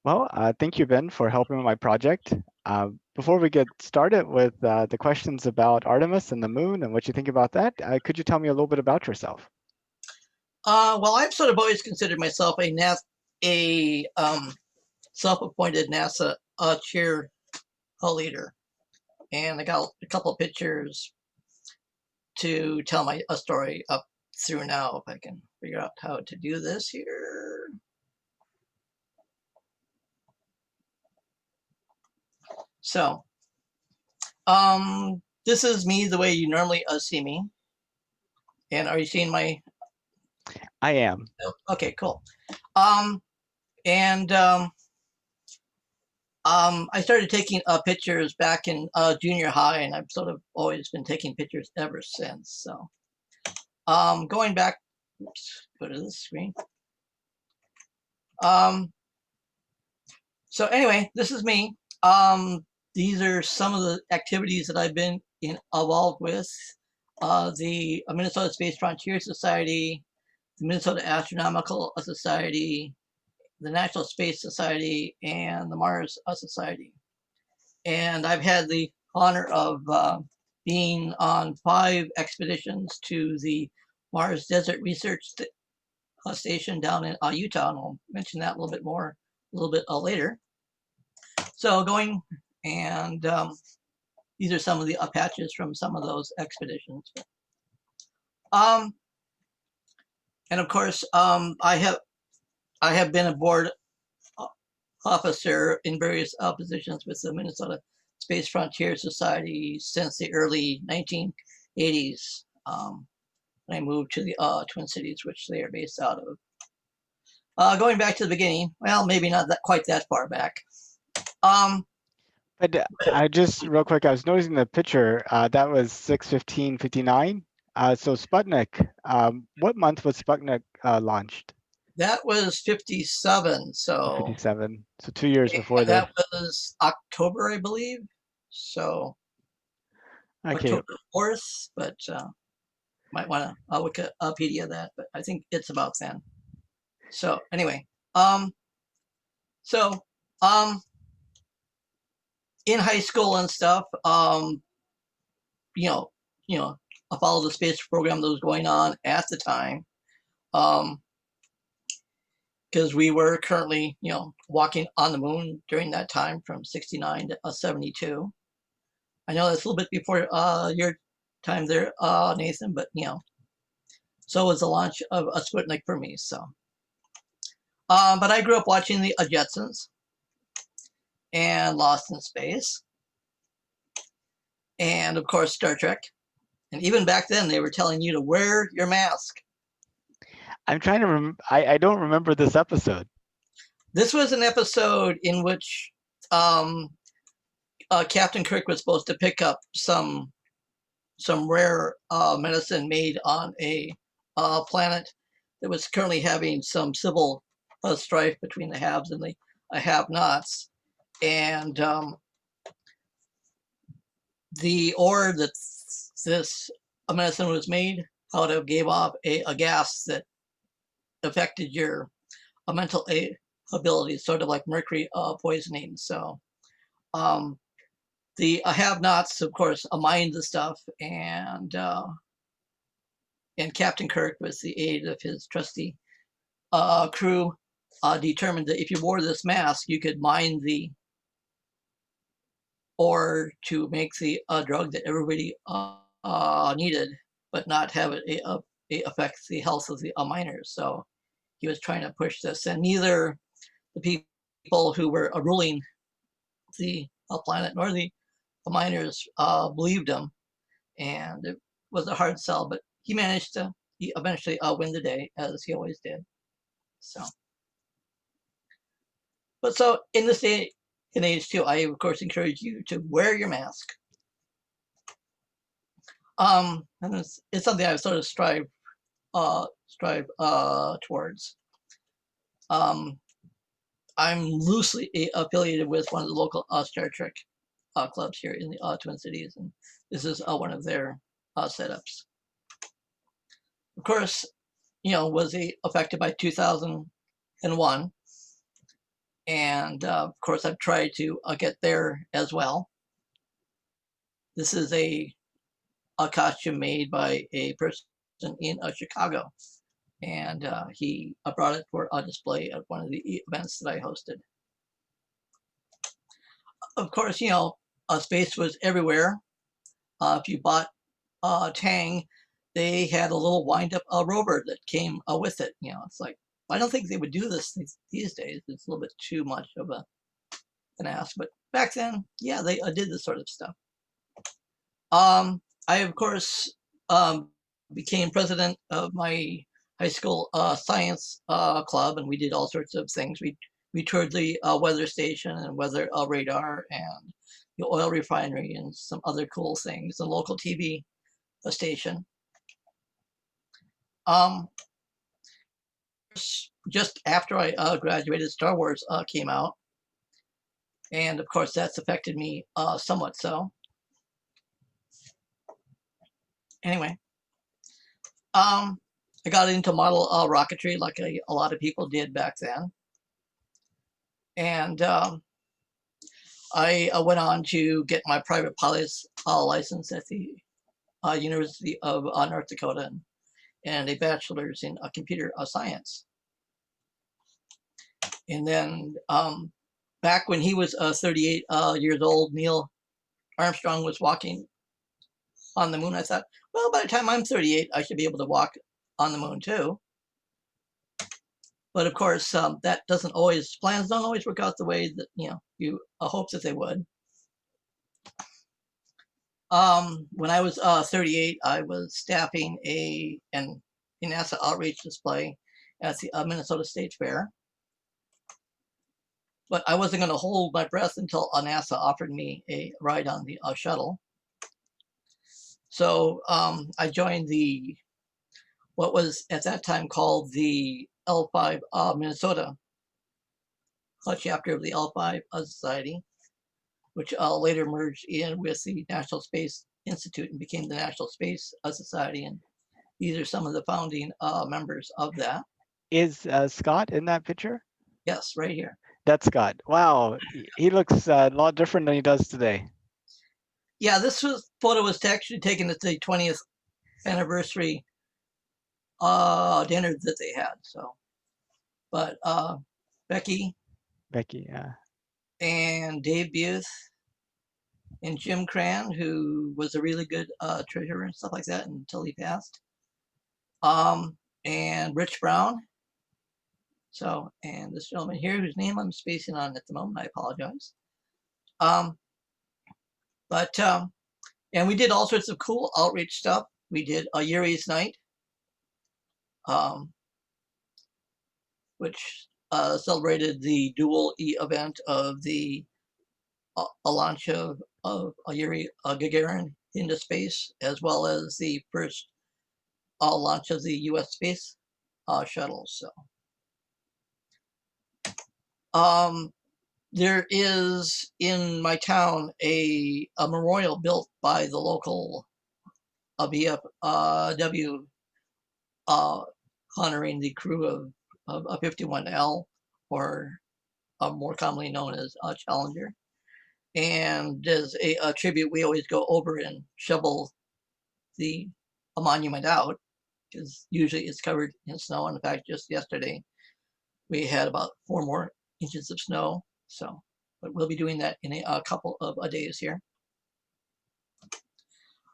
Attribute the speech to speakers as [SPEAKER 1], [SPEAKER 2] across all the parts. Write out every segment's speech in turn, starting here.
[SPEAKER 1] Thank you, Ben, for helping with my project. Before we get started with the questions about Artemis and the moon and what you think about that, could you tell me a little bit about yourself?
[SPEAKER 2] Well, I've sort of always considered myself a self-appointed NASA cheer leader, and I got a couple of pictures to tell a story up through now. If I can figure out how to do this here. So, this is me the way you normally see me. And are you seeing my?
[SPEAKER 1] I am.
[SPEAKER 2] Okay, cool. Um, and I started taking pictures back in junior high, and I've sort of always been taking pictures ever since. So, going back, oops, go to this screen. Um, so anyway, this is me. These are some of the activities that I've been involved with. The Minnesota Space Frontier Society, the Minnesota Astronomical Society, the National Space Society, and the Mars Society. And I've had the honor of being on 5 expeditions to the Mars Desert Research Station down in Utah, and I'll mention that a little bit more a little bit later. So going and these are some of the patches from some of those expeditions. Um, and of course, I have been a board officer in various positions with the Minnesota Space Frontier Society since the early 1980s. When I moved to the Twin Cities, which they are based out of. Going back to the beginning, well, maybe not that quite that far back. Um,
[SPEAKER 1] But I just real quick, I was noticing the picture. That was 6/15/59. So Sputnik. What month was Sputnik launched?
[SPEAKER 2] that was 57, so
[SPEAKER 1] 57. So 2 years before the.
[SPEAKER 2] that was October, I believe. So
[SPEAKER 1] Okay.
[SPEAKER 2] October 4th, but might want to Wikipedia that, but I think it's about then. So anyway, so um, in high school and stuff, you know, I followed the space program that was going on at the time. Because we were currently, walking on the moon during that time from 69 to 72. I know that's a little bit before your time there, Nathan, but, so was the launch of a Sputnik for me. So, but I grew up watching the Jetsons and Lost in Space, and of course, Star Trek. And even back then, they were telling you to wear your mask.
[SPEAKER 1] I'm trying to I don't remember this episode.
[SPEAKER 2] This was an episode in which Captain Kirk was supposed to pick up some rare medicine made on a planet that was currently having some civil strife between the haves and the have-nots. And the ore that this medicine was made out of gave off a gas that affected your mental abilities, sort of like mercury poisoning. So the have-nots, of course, mined the stuff, and Captain Kirk, with the aid of his trusty crew, determined that if you wore this mask, you could mine the ore to make the drug that everybody needed, but not have it affect the health of the miners. So he was trying to push this, and neither the people who were ruling the planet nor the miners believed him, and it was a hard sell, but he managed to eventually win the day, as he always did. So, but so in this day and age too, I of course encourage you to wear your mask. And it's something I sort of strive towards. I'm loosely affiliated with one of the local Star Trek clubs here in the Twin Cities, and this is one of their setups. Of course, was affected by 2001, And of course, I've tried to get there as well. This is a costume made by a person in Chicago, and he brought it for a display at one of the events that I hosted. Of course, space was everywhere. If you bought Tang, they had a little wind-up rover that came with it. It's like, I don't think they would do this these days. It's a little bit too much of an ask. But back then, yeah, they did this sort of stuff. I, of course, became president of my high school science club, and we did all sorts of things. We toured the weather station and weather radar and the oil refinery and some other cool things, the local TV station. Just after I graduated, Star Wars came out, and of course that's affected me somewhat so. Anyway, I got into model rocketry like a lot of people did back then, and I went on to get my private pilot's license at the University of North Dakota, and a bachelor's in computer science. And then back when he was 38 years old, Neil Armstrong was walking on the moon. I thought, well, by the time I'm 38, I should be able to walk on the moon too. But of course, that doesn't always, plans don't always work out the way that you hope that they would. When I was 38, I was staffing a NASA outreach display at the Minnesota State Fair. But I wasn't going to hold my breath until NASA offered me a ride on the shuttle. So I joined what was at that time called the L5 Minnesota chapter of the L5 Society, which later merged in with the National Space Institute and became the National Space Society. And these are some of the founding members of that.
[SPEAKER 1] Is Scott in that picture?
[SPEAKER 2] Yes, right here.
[SPEAKER 1] That's Scott. Wow, he looks a lot different than he does today.
[SPEAKER 2] Yeah, this photo was actually taken at the 20th anniversary dinner that they had. So, but Becky,
[SPEAKER 1] yeah,
[SPEAKER 2] and Dave Buth, and Jim Cran, who was a really good treasurer and stuff like that until he passed, and Rich Brown. So, and this gentleman here, whose name I'm spacing on at the moment, I apologize. And we did all sorts of cool outreach stuff. We did a Yuri's Night, which celebrated the dual event of the launch of Yuri Gagarin into space, as well as the first launch of the U.S. space shuttle. So, there is in my town a memorial built by the local VFW honoring the crew of a 51L, or more commonly known as Challenger. And as a tribute, we always go over and shovel the monument out, because usually it's covered in snow. And in fact, just yesterday, we had about 4 more inches of snow. So, but we'll be doing that in a couple of days here.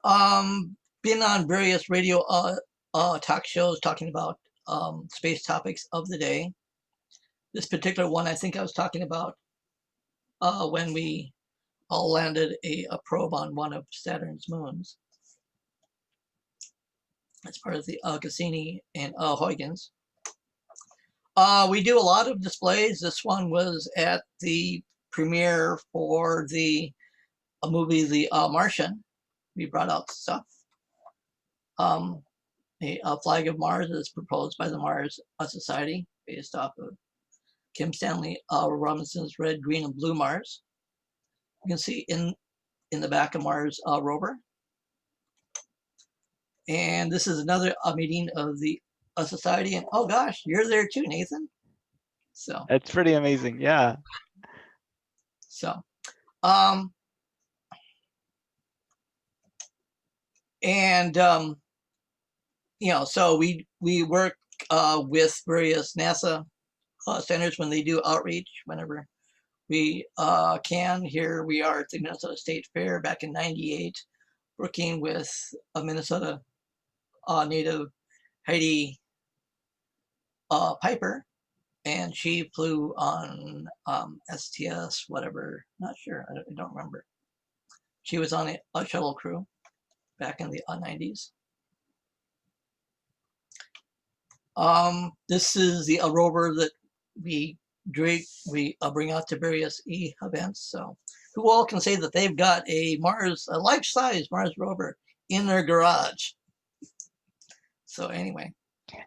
[SPEAKER 2] Been on various radio talk shows talking about space topics of the day. This particular one, I think I was talking about when we landed a probe on one of Saturn's moons as part of the Cassini and Huygens. We do a lot of displays. This one was at the premiere for the movie The Martian. We brought out stuff. A flag of Mars is proposed by the Mars Society, based off of Kim Stanley Robinson's Red, Green, and Blue Mars. You can see in the back of Mars rover. And this is another meeting of the society. And oh gosh, you're there too, Nathan. So,
[SPEAKER 1] It's pretty amazing. Yeah.
[SPEAKER 2] so, um, and so we work with various NASA centers when they do outreach. Whenever we can, here we are at the Minnesota State Fair back in '98, working with a Minnesota native, Heidi Piper, and she flew on STS, whatever, not sure, I don't remember. She was on a shuttle crew back in the '90s. This is the rover that we bring out to various events. So, who all can say that they've got a life-size Mars rover in their garage? So anyway,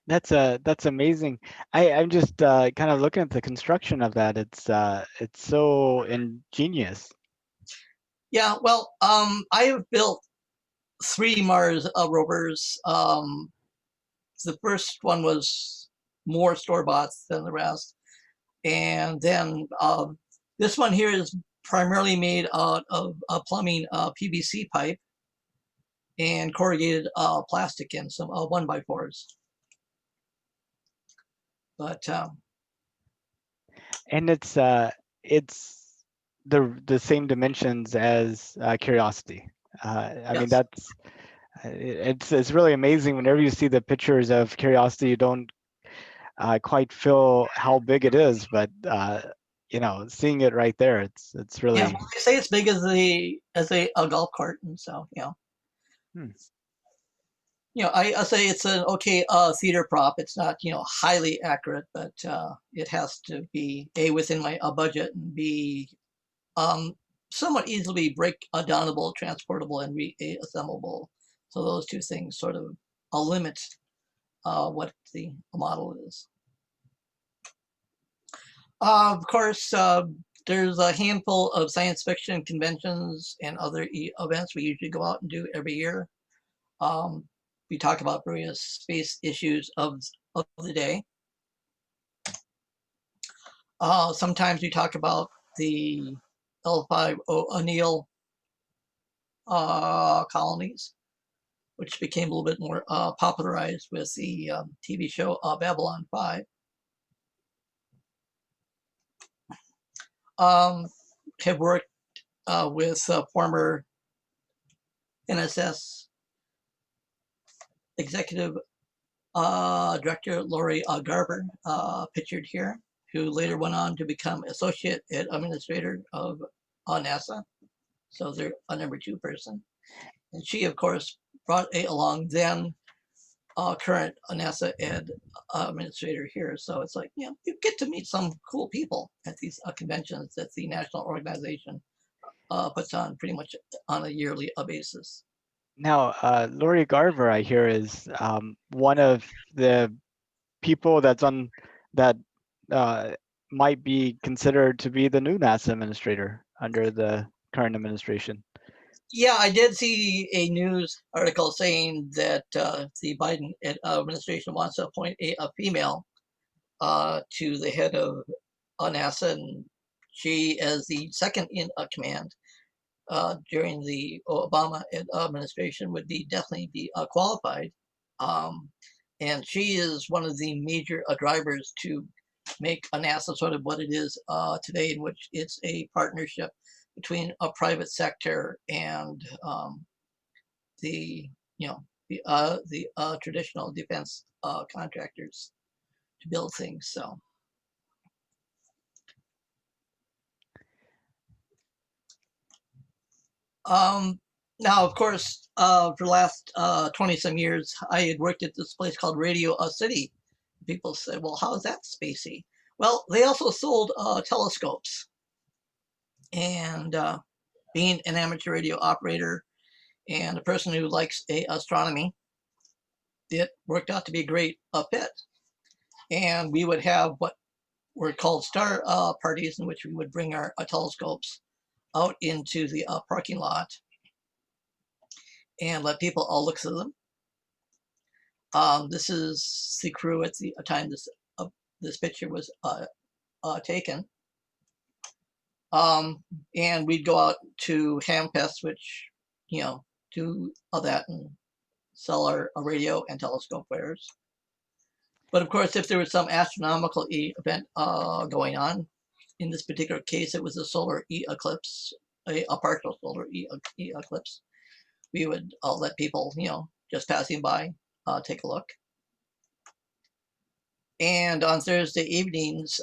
[SPEAKER 1] That's amazing. I'm just kind of looking at the construction of that. It's so ingenious.
[SPEAKER 2] yeah. Well, I have built 3 Mars rovers. The first one was more store bought than the rest, and then this one here is primarily made out of plumbing PVC pipe and corrugated plastic and some 1x4s. But
[SPEAKER 1] And it's the same dimensions as Curiosity. I mean,
[SPEAKER 2] yes,
[SPEAKER 1] it's really amazing whenever you see the pictures of Curiosity. You don't quite feel how big it is, but seeing it right there, it's
[SPEAKER 2] yeah. Well,
[SPEAKER 1] really.
[SPEAKER 2] they say it's big as a golf cart, and so
[SPEAKER 1] Hmm.
[SPEAKER 2] I say it's an okay theater prop. It's not highly accurate, but it has to be within my budget, and b um, somewhat easily break downable, transportable, and reassemblable. So those two things sort of limit what the model is. Of course, there's a handful of science fiction conventions and other events we usually go out and do every year. Um, we talk about various space issues of the day. Sometimes we talk about the L5 O'Neill colonies, which became a little bit more popularized with the TV show Babylon 5. Have worked with former NSS executive director Lori Garber, pictured here, who later went on to become associate administrator of NASA. So they're a number 2 person. And she, of course, brought along then current NASA ed administrator here. So it's like, you get to meet some cool people at these conventions that the national organization puts on pretty much on a yearly basis.
[SPEAKER 1] Now, Lori Garver, I hear, is one of the people that uh, might be considered to be the new NASA administrator under the current administration.
[SPEAKER 2] Yeah, I did see a news article saying that the Biden administration wants to appoint a female to the head of NASA, and she, as the second in command during the Obama administration, would definitely be qualified. Um, and she is one of the major drivers to make NASA sort of what it is today, in which it's a partnership between a private sector and the traditional defense contractors to build things. So now, of course, for the last 20 some years, I had worked at this place called Radio City. People said, well, how is that spacey? Well, they also sold telescopes. And being an amateur radio operator and a person who likes astronomy, it worked out to be a great fit. And we would have what were called star parties, in which we would bring our telescopes out into the parking lot and let people all look through them. This is the crew at the time this picture was taken. And we'd go out to Hamfest, which, do all that and sell a radio and telescope wares. But of course, if there was some astronomical event going on, in this particular case, it was a solar eclipse, a partial solar eclipse, we would let people, just passing by, take a look. And on Thursday evenings,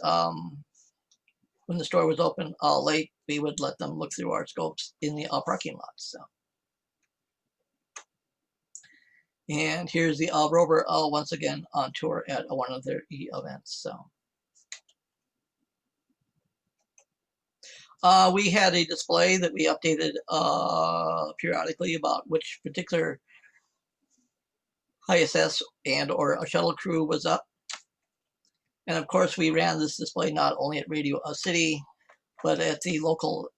[SPEAKER 2] when the store was open late, we would let them look through our scopes in the parking lots. So. And here's the Rover once again on tour at one of their events. So. We had a display that we updated periodically about which particular ISS and or a shuttle crew was up. And of course, we ran this display not only at Radio City, but at the local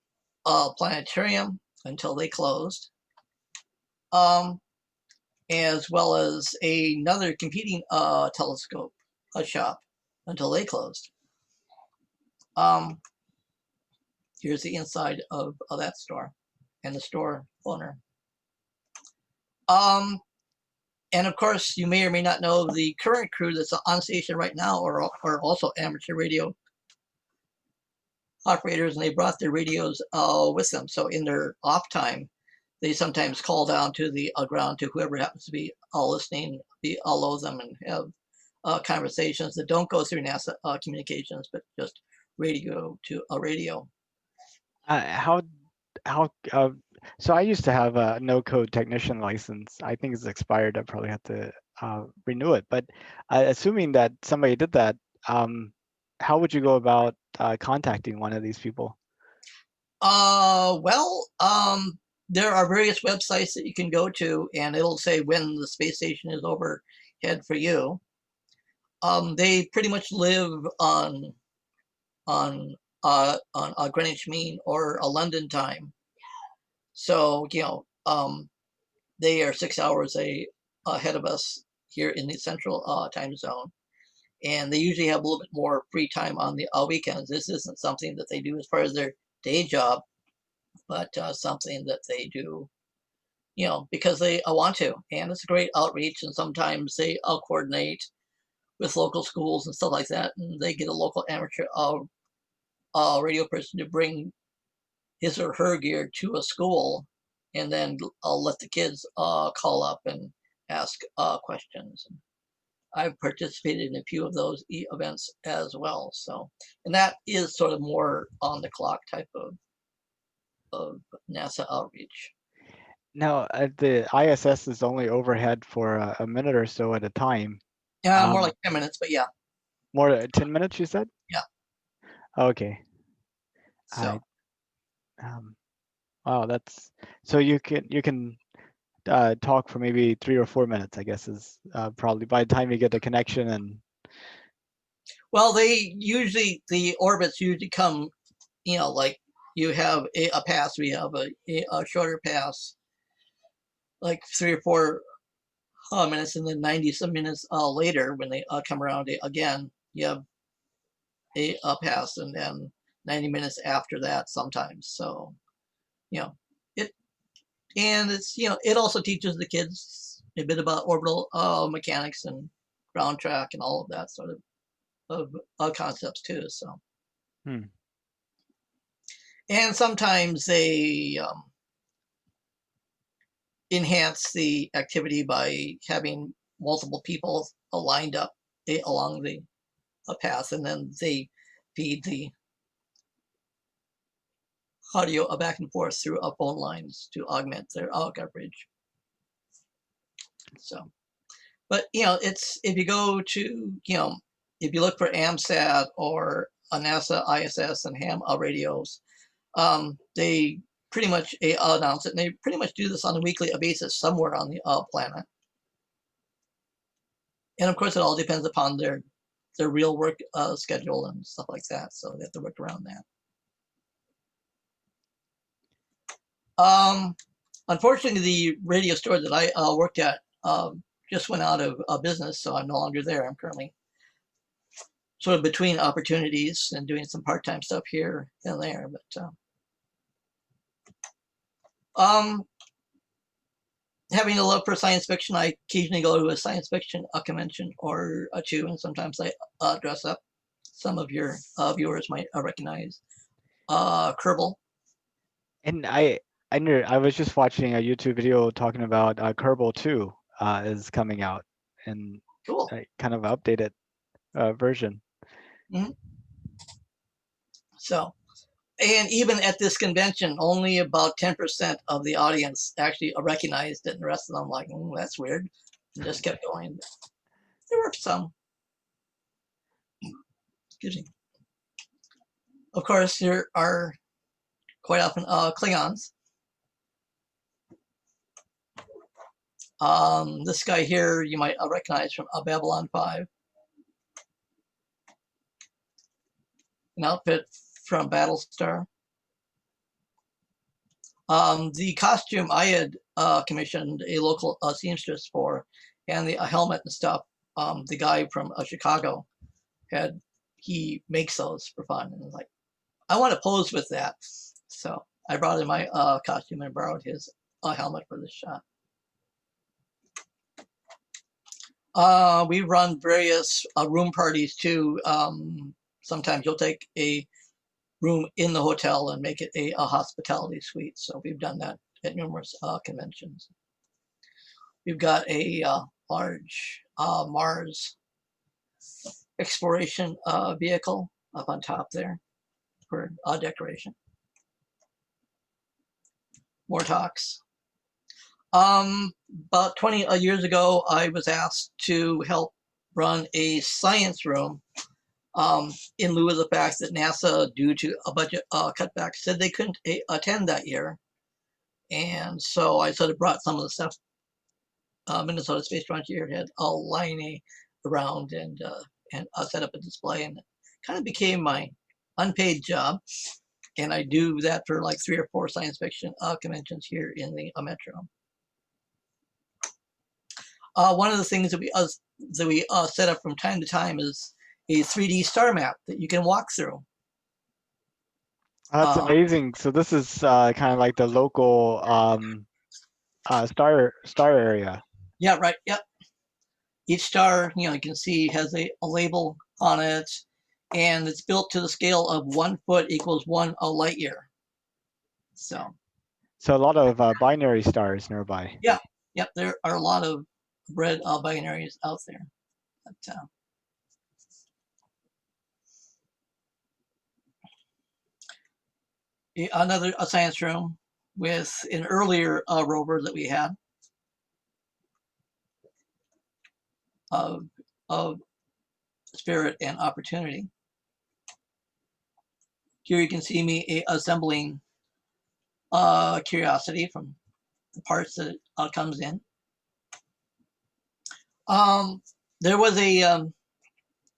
[SPEAKER 2] planetarium until they closed, as well as another competing telescope shop until they closed. Here's the inside of that store and the store owner. And of course, you may or may not know the current crew that's on station right now are also amateur radio operators, and they brought their radios with them. So in their off time, they sometimes call down to the ground to whoever happens to be listening below them and have conversations that don't go through NASA communications, but just radio to a radio.
[SPEAKER 1] How so I used to have a no-code technician license. I think it's expired. I probably have to renew it. But assuming that somebody did that, how would you go about contacting one of these people?
[SPEAKER 2] Well, there are various websites that you can go to, and it'll say when the space station is overhead for you. They pretty much live on a Greenwich Mean or a London time. So, they are 6 hours ahead of us here in the central time zone. And they usually have a little bit more free time on the weekends. This isn't something that they do as part of their day job, but something that they do, because they want to. And it's a great outreach. And sometimes they coordinate with local schools and stuff like that. And they get a local amateur radio person to bring his or her gear to a school, and then I'll let the kids call up and ask questions. I've participated in a few of those events as well. So, and that is sort of more on the clock type of NASA outreach.
[SPEAKER 1] Now, the ISS is only overhead for a minute or so at a time.
[SPEAKER 2] Yeah, more like 10 minutes, but yeah.
[SPEAKER 1] More 10 minutes, you said?
[SPEAKER 2] Yeah.
[SPEAKER 1] Okay.
[SPEAKER 2] So.
[SPEAKER 1] Wow, that's so you can talk for maybe 3 or 4 minutes, I guess, is probably by the time you get the connection. And
[SPEAKER 2] well, the orbits usually come, like you have a pass, we have a shorter pass, like 3 or 4 minutes, and then 90 some minutes later when they come around again, you have a pass, and then 90 minutes after that sometimes. So, it also teaches the kids a bit about orbital mechanics and ground track and all of that sort of concepts too. So, and sometimes they enhance the activity by having multiple people lined up along the path, and then they feed the audio back and forth through phone lines to augment their coverage. So, but it's, if you go to, if you look for AMSAT or a NASA ISS and ham radios, they pretty much announce it, and they pretty much do this on a weekly basis somewhere on the planet. And of course, it all depends upon their real work schedule and stuff like that. So they have to work around that. Unfortunately, the radio store that I worked at just went out of business, so I'm no longer there. I'm currently sort of between opportunities and doing some part-time stuff here and there. But having a love for science fiction, I occasionally go to a science fiction convention or two, and sometimes I dress up. Some of your viewers might recognize Kerbal.
[SPEAKER 1] And I was just watching a YouTube video talking about Kerbal 2 is coming out in
[SPEAKER 2] Cool.
[SPEAKER 1] a kind of updated version.
[SPEAKER 2] Mm-hmm. So, and even at this convention, only about 10% of the audience actually recognized it, and the rest of them like, that's weird, and just kept going. There were some. Excuse me. Of course, there are quite often Klingons. This guy here you might recognize from Babylon 5. An outfit from Battlestar. The costume I had commissioned a local seamstress for, and the helmet and stuff. The guy from Chicago he makes those for fun, and I was like, I want to pose with that. So I brought in my costume and borrowed his helmet for this shot. We run various room parties too. Sometimes you'll take a room in the hotel and make it a hospitality suite. So we've done that at numerous conventions. We've got a large Mars exploration vehicle up on top there for decoration. More talks. About 20 years ago, I was asked to help run a science room in lieu of the fact that NASA, due to a budget cutback, said they couldn't attend that year. And so I sort of brought some of the stuff Minnesota Space Frontier had lying around and set up a display, and it kind of became my unpaid job. And I do that for like 3 or 4 science fiction conventions here in the metro. One of the things that we set up from time to time is a 3D star map that you can walk through.
[SPEAKER 1] That's amazing. So this is kind of like the local star area.
[SPEAKER 2] Yeah, right. Yep. Each star, you can see has a label on it, and it's built to the scale of 1 foot equals 1 light year. So
[SPEAKER 1] a lot of binary stars nearby.
[SPEAKER 2] Yeah, yep. There are a lot of red binaries out there. But, another science room with an earlier rover that we had of spirit and opportunity. Here you can see me assembling Curiosity from the parts that it comes in. There was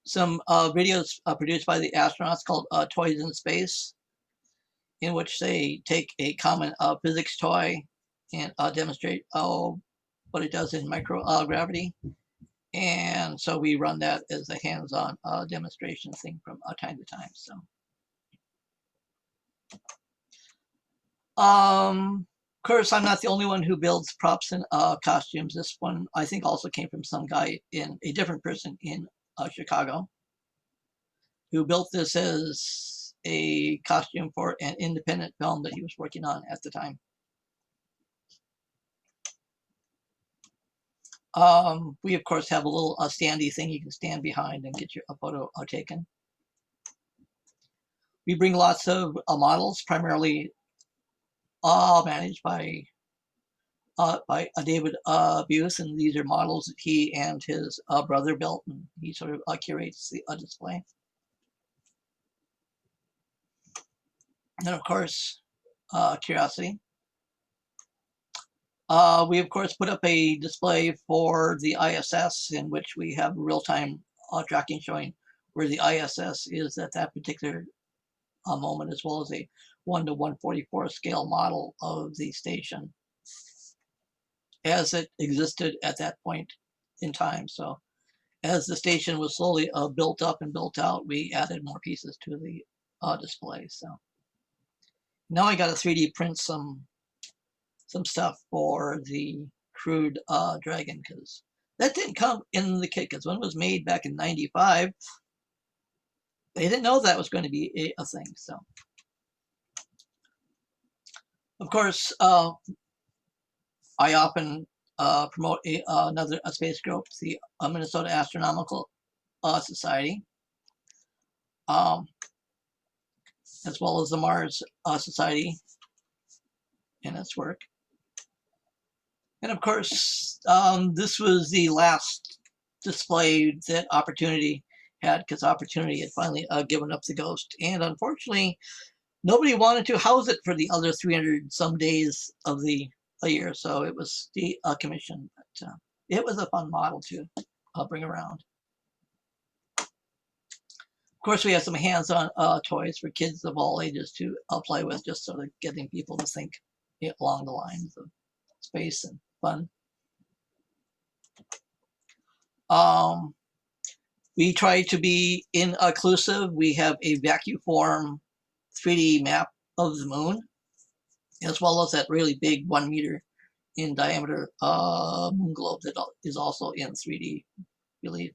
[SPEAKER 2] some videos produced by the astronauts called Toys in Space, in which they take a common physics toy and demonstrate what it does in microgravity. And so we run that as a hands-on demonstration thing from time to time. So, of course, I'm not the only one who builds props and costumes. This one, I think, also came from some guy a different person in Chicago, who built this as a costume for an independent film that he was working on at the time. We, of course, have a little standy thing you can stand behind and get your photo taken. We bring lots of models, primarily managed by David Buse, and these are models that he and his brother built, and he sort of curates the display. And of course, Curiosity. We, of course, put up a display for the ISS, in which we have real-time tracking showing where the ISS is at that particular moment, as well as a 1:144 scale model of the station as it existed at that point in time. So as the station was slowly built up and built out, we added more pieces to the display. So now I got to 3D print some stuff for the crewed Dragon, because that didn't come in the kit, because when it was made back in '95, they didn't know that was going to be a thing. So, of course, I often promote another space group, the Minnesota Astronomical Society, as well as the Mars Society and its work. And of course, this was the last display that Opportunity had, because Opportunity had finally given up the Ghost. And unfortunately, nobody wanted to house it for the other 300 some days of the year. So it was decommissioned. But it was a fun model to bring around. Of course, we have some hands-on toys for kids of all ages to play with, just sort of getting people to think along the lines of space and fun. We try to be inclusive. We have a vacuum form 3D map of the moon, as well as that really big 1 meter in diameter moon globe that is also in 3D relief.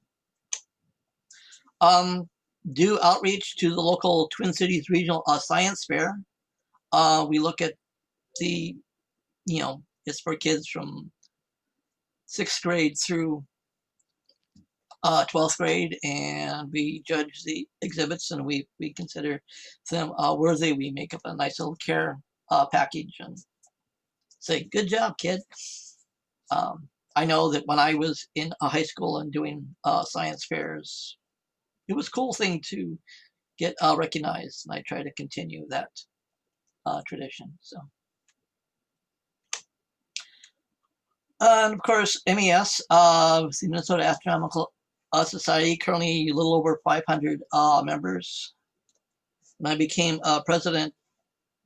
[SPEAKER 2] Do outreach to the local Twin Cities Regional Science Fair. We look at the, it's for kids from 6th grade through 12th grade, and we judge the exhibits, and we consider them worthy. We make up a nice little care package and say, good job, kid. I know that when I was in high school and doing science fairs, it was a cool thing to get recognized, and I try to continue that tradition. So, and of course, MES, the Minnesota Astronomical Society, currently a little over 500 members. When I became president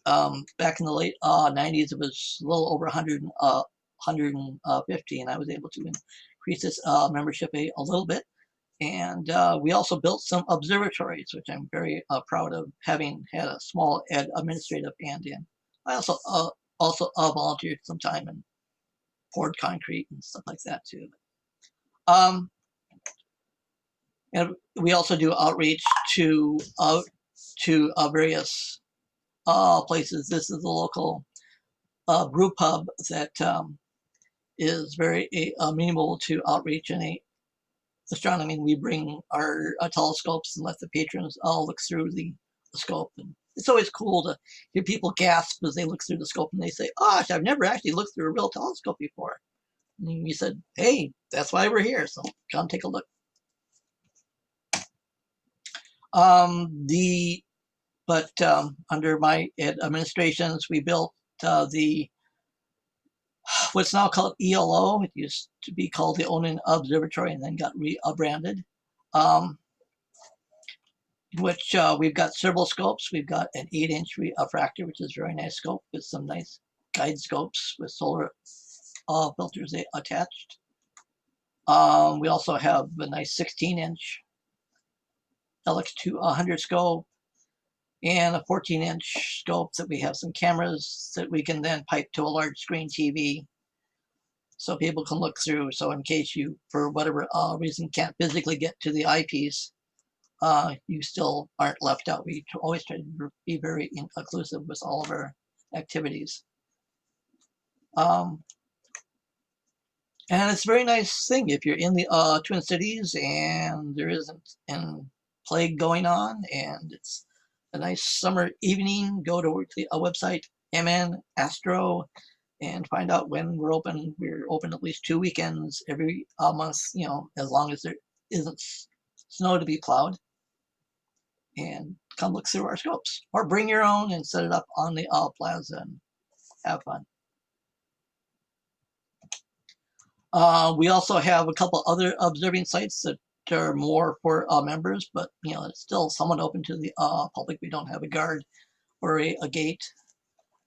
[SPEAKER 2] back in the late 90s, it was a little over 150, and I was able to increase this membership a little bit. And we also built some observatories, which I'm very proud of, having had a small administrative hand in. I also volunteered some time and poured concrete and stuff like that too. And we also do outreach to various places. This is the local brew pub that is very amenable to outreach and astronomy. We bring our telescopes and let the patrons all look through the scope. And it's always cool to hear people gasp as they look through the scope and they say, gosh, I've never actually looked through a real telescope before. And we said, hey, that's why we're here. So come take a look. Under my administrations, we built what's now called ELO. It used to be called the Onan Observatory and then got rebranded. Which we've got several scopes. We've got an 8-inch refractor, which is a very nice scope with some nice guide scopes with solar filters attached. We also have a nice 16-inch LX200 scope and a 14-inch scope that we have some cameras that we can then pipe to a large screen TV so people can look through. So in case you, for whatever reason, can't physically get to the eyepiece, you still aren't left out. We always try to be very inclusive with all of our activities. And it's a very nice thing if you're in the Twin Cities and there isn't a plague going on and it's a nice summer evening, go to the website MN Astro and find out when we're open. We're open at least 2 weekends every month, as long as there isn't snow to be plowed. And come look through our scopes, or bring your own and set it up on the plaza and have fun. We also have a couple other observing sites that are more for members, but it's still somewhat open to the public. We don't have a guard or a gate,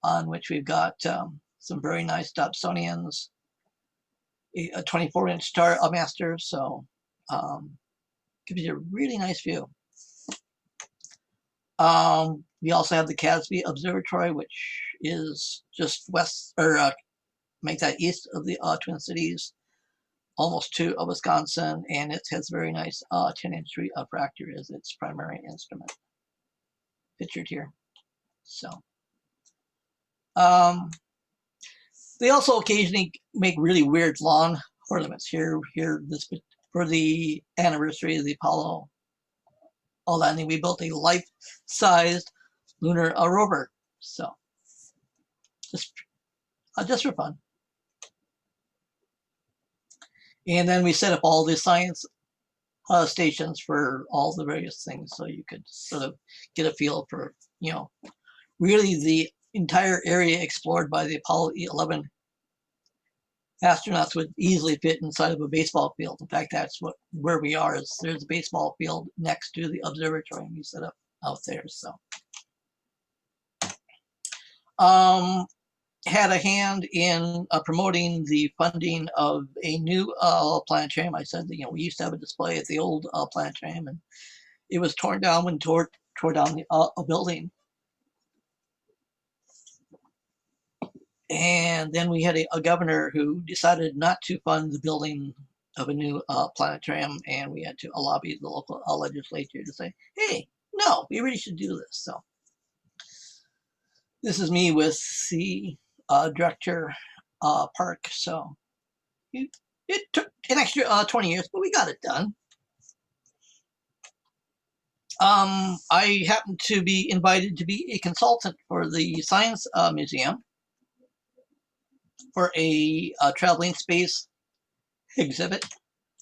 [SPEAKER 2] on which we've got some very nice Dobsonians, a 24-inch Star Master. So Gives you a really nice view. We also have the Casby Observatory, which is just west, or make that east of the Twin Cities, almost to Wisconsin, and it has very nice 10-inch refractor as its primary instrument, pictured here. So, they also occasionally make really weird lawn ornaments. Here, this for the anniversary of the Apollo landing, we built a life-sized lunar rover. So, just for fun. And then we set up all the science stations for all the various things, so you could sort of get a feel for, really the entire area explored by the Apollo 11 astronauts would easily fit inside of a baseball field. In fact, that's where we are. There's a baseball field next to the observatory we set up out there. So, had a hand in promoting the funding of a new planetarium. I said that, we used to have a display at the old planetarium, and it was torn down when tore down the building. And then we had a governor who decided not to fund the building of a new planetarium, and we had to lobby the local legislature to say, hey, no, we really should do this. So this is me with the director park. So it took an extra 20 years, but we got it done. I happened to be invited to be a consultant for the Science Museum for a traveling space exhibit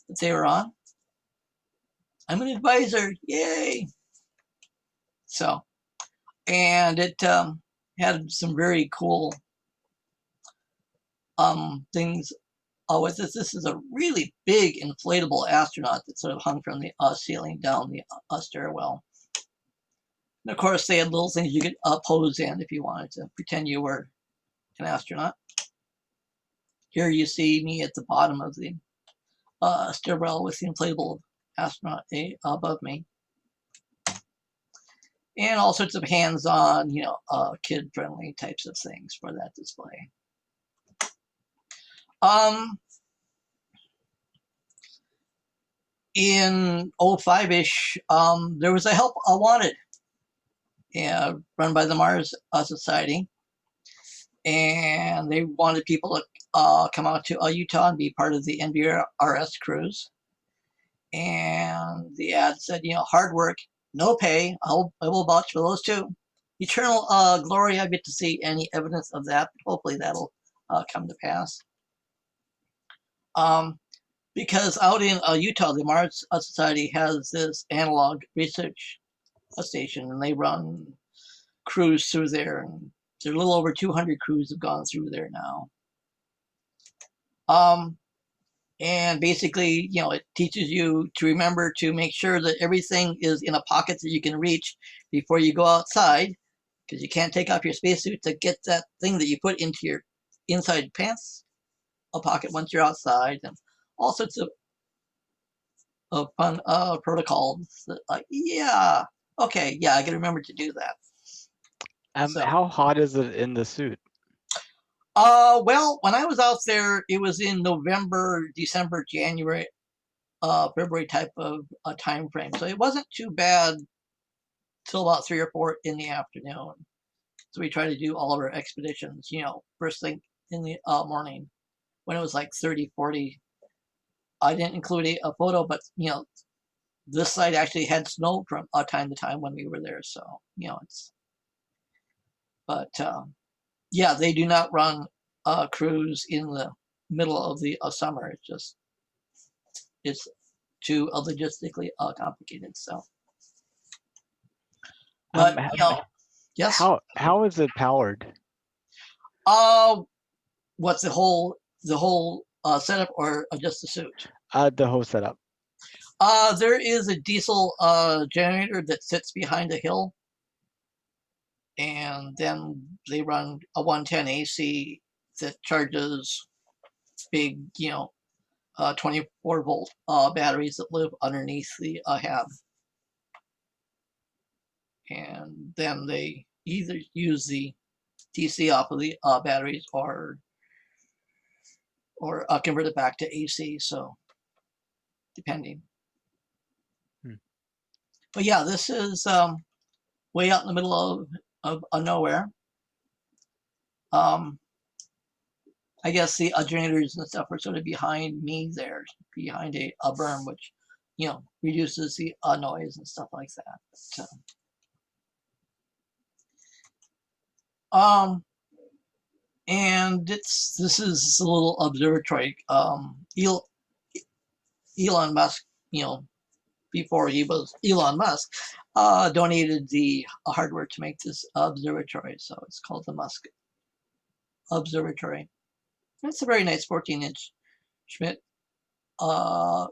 [SPEAKER 2] that they were on. I'm an advisor, yay! So, and it had some very cool things with it. This is a really big inflatable astronaut that sort of hung from the ceiling down the stairwell. And of course, they had little things you could pose in if you wanted to pretend you were an astronaut. Here you see me at the bottom of the stairwell with the inflatable astronaut above me. And all sorts of hands-on, kid-friendly types of things for that display. In 05-ish, there was a Help Wanted run by the Mars Society, and they wanted people to come out to Utah and be part of the NBRS cruise. And the ad said, hard work, no pay. I will vouch for those too. Eternal glory, I get to see any evidence of that. Hopefully that'll come to pass. Because out in Utah, the Mars Society has this analog research station, and they run crews through there. And there are a little over 200 crews have gone through there now. And basically, it teaches you to remember to make sure that everything is in a pocket that you can reach before you go outside, because you can't take off your spacesuit to get that thing that you put into your inside pants a pocket once you're outside, and all sorts of fun protocols that, yeah, okay, yeah, I can remember to do that. So,
[SPEAKER 1] how hot is it in the suit?
[SPEAKER 2] well, when I was out there, it was in November, December, January, February type of time frame. So it wasn't too bad till about 3 or 4 in the afternoon. So we tried to do all of our expeditions, first thing in the morning when it was like 30, 40. I didn't include a photo, but, this site actually had snow from time to time when we were there. So, but yeah, they do not run a cruise in the middle of the summer. It's too logistically complicated. So, but yes.
[SPEAKER 1] How is it powered?
[SPEAKER 2] What's the whole setup, or just the suit?
[SPEAKER 1] The whole setup.
[SPEAKER 2] There is a diesel generator that sits behind a hill, and then they run a 110 AC that charges big, 24-volt batteries that live underneath the hab. And then they either use the DC off of the batteries or convert it back to AC, so depending. But yeah, this is way out in the middle of nowhere. I guess the generators and stuff are sort of behind me there, behind a berm, which, you know, reduces the noise and stuff like that. But, and this is a little observatory. Elon Musk, you know, before he was Elon Musk, donated the hardware to make this observatory. So it's called the Musk Observatory. It's a very nice 14-inch Schmidt Cassegrain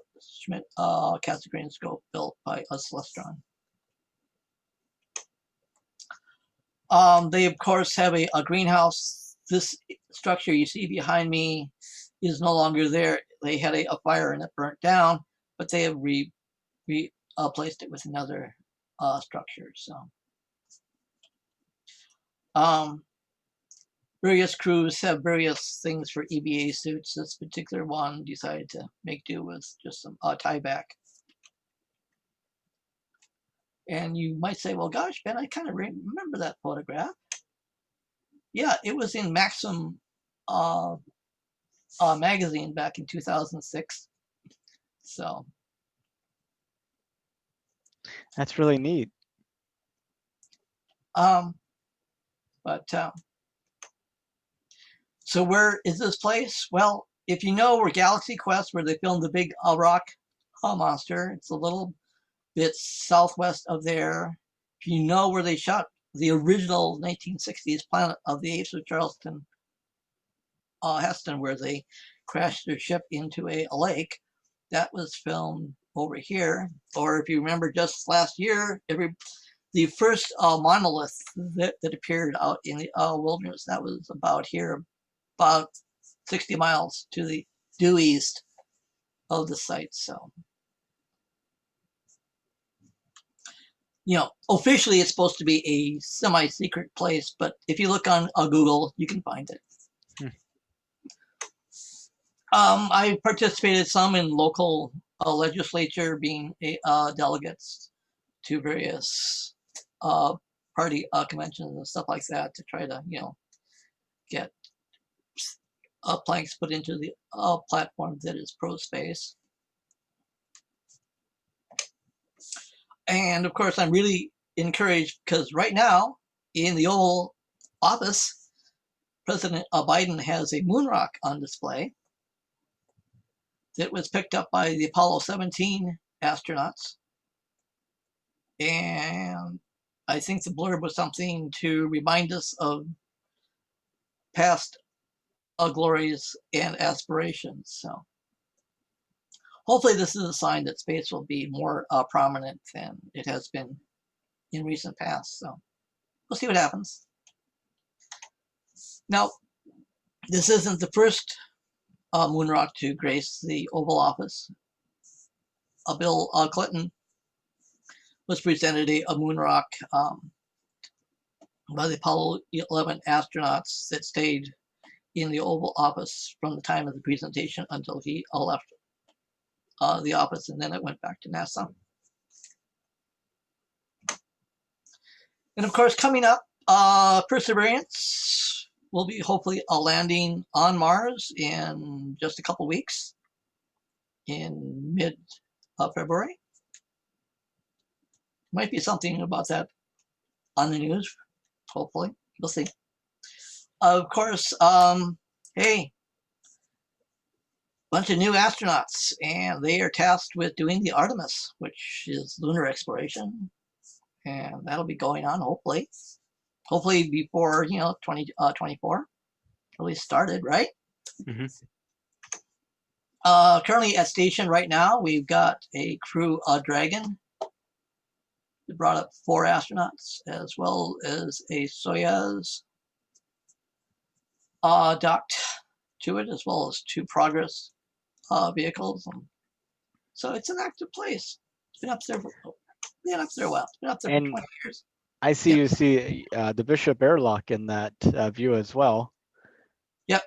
[SPEAKER 2] scope built by Celestron. They of course have a greenhouse. This structure you see behind me is no longer there. They had a fire and it burnt down, but they have replaced it with another structure. So various crews have various things for EVA suits. This particular one decided to make do with just some tieback. And you might say, well, gosh, Ben, I kind of remember that photograph. Yeah, it was in Maxim magazine back in 2006. So
[SPEAKER 1] That's really neat.
[SPEAKER 2] So where is this place? Well, if you know where Galaxy Quest, where they filmed the big rock monster, it's a little bit southwest of there. If you know where they shot the original 1960s Planet of the Apes of Charleston Heston, where they crashed their ship into a lake, that was filmed over here. Or if you remember just last year, the first monolith that appeared out in the wilderness, that was about here, about 60 miles to the due east of the site. So, you know, officially it's supposed to be a semi-secret place, but if you look on Google, you can find it. I participated some in local legislature, being delegates to various party conventions and stuff like that, to try to, you know, get planks put into the platform that is pro-space. And of course, I'm really encouraged because right now in the Oval Office, President Biden has a moon rock on display that was picked up by the Apollo 17 astronauts. And I think the blurb was something to remind us of past glories and aspirations. So hopefully this is a sign that space will be more prominent than it has been in recent past. So we'll see what happens. Now, this isn't the first moon rock to grace the Oval Office. Bill Clinton was presented a moon rock by the Apollo 11 astronauts that stayed in the Oval Office from the time of the presentation until he left the office, and then it went back to NASA. And of course, coming up, Perseverance will be hopefully landing on Mars in just a couple weeks in mid-February. Might be something about that on the news, hopefully. We'll see. Of course, hey, bunch of new astronauts, and they are tasked with doing the Artemis, which is lunar exploration, and that'll be going on hopefully before, you know, 2024 really started, right?
[SPEAKER 1] Mm-hmm.
[SPEAKER 2] Currently at station right now, we've got a Crew Dragon. They brought up 4 astronauts, as well as a Soyuz docked to it, as well as 2 Progress vehicles. And so it's an active place. It's been up there for, been up there a while. It's been up there for
[SPEAKER 1] And
[SPEAKER 2] 20 years.
[SPEAKER 1] I see
[SPEAKER 2] Yep.
[SPEAKER 1] you see the Bishop Airlock in that view as well.
[SPEAKER 2] Yep.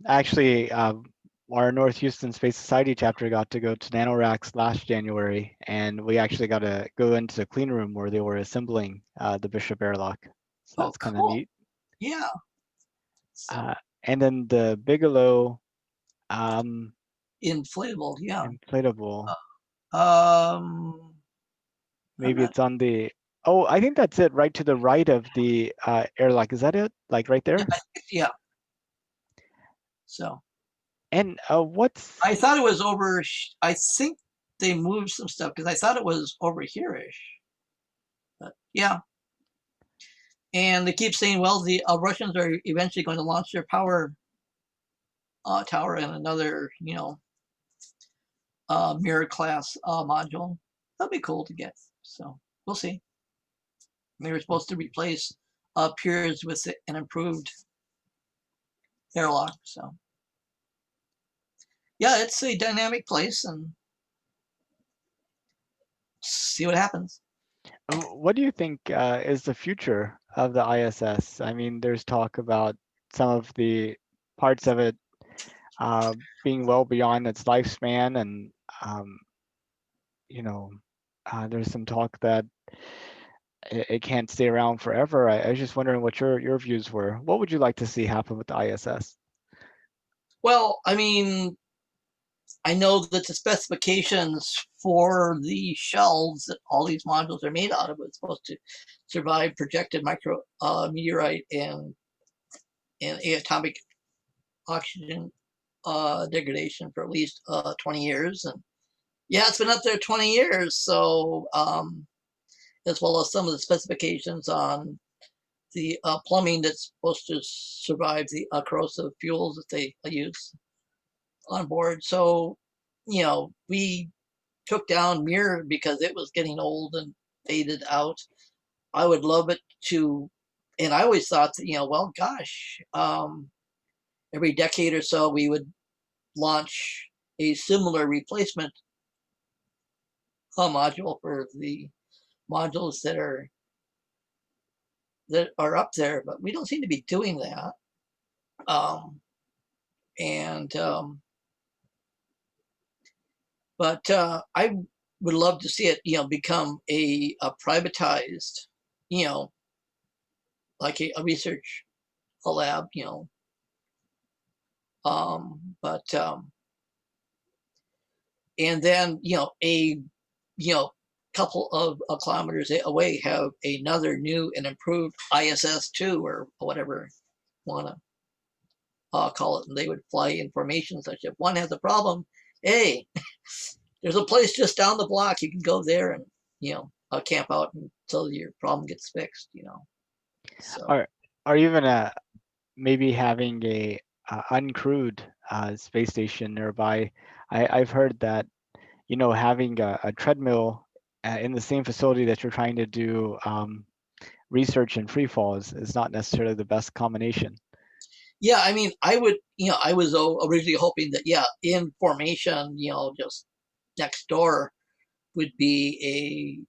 [SPEAKER 1] Actually, our North Houston Space Society chapter got to go to NanoRacks last January, and we actually got to go into the clean room where they were assembling the Bishop Airlock. So
[SPEAKER 2] Oh,
[SPEAKER 1] that's kind of
[SPEAKER 2] cool.
[SPEAKER 1] neat.
[SPEAKER 2] Yeah. So
[SPEAKER 1] And then the Bigelow um,
[SPEAKER 2] inflatable. Yeah.
[SPEAKER 1] inflatable,
[SPEAKER 2] I'm
[SPEAKER 1] maybe
[SPEAKER 2] not.
[SPEAKER 1] it's on the, oh, I think that's it, right to the right of the airlock. Is that it? Like right
[SPEAKER 2] Yeah.
[SPEAKER 1] there?
[SPEAKER 2] Yeah. So
[SPEAKER 1] And what's,
[SPEAKER 2] I thought it was over. I think they moved some stuff because I thought it was over here-ish. But yeah. And they keep saying, well, the Russians are eventually going to launch their power tower and another, mirror class module. That'd be cool to get. So we'll see. They were supposed to replace Piers with an improved airlock. So yeah, it's a dynamic place, and see what happens.
[SPEAKER 1] what do you think is the future of the ISS? I mean, there's talk about some of the parts of it being well beyond its lifespan, and um, you know, there's some talk that it can't stay around forever. I was just wondering what your views were. What would you like to see happen with the ISS?
[SPEAKER 2] Well, I mean, I know that the specifications for the shells that all these modules are made out of is supposed to survive projected micro meteorite and atomic oxygen degradation for at least 20 years. And yeah, it's been up there 20 years. So, as well as some of the specifications on the plumbing that's supposed to survive the corrosive fuels that they use on board. So, we took down Mirror because it was getting old and faded out. I would love it to, and I always thought that, well, gosh, every decade or so we would launch a similar replacement module for the modules that are up there, but we don't seem to be doing that. And But I would love to see it, become a privatized, you know, like a research lab, but and then couple of kilometers away have another new and improved ISS-2 or whatever you want to call it, and they would fly in formation such if one has a problem, hey, there's a place just down the block, you can go there and camp out until your problem gets fixed. So
[SPEAKER 1] Are are you even maybe having a uncrewed space station nearby? I've heard that having a treadmill in the same facility that you're trying to do research in free fall is not necessarily the best combination.
[SPEAKER 2] yeah, I mean, I was originally hoping that, yeah, in formation, just next door would be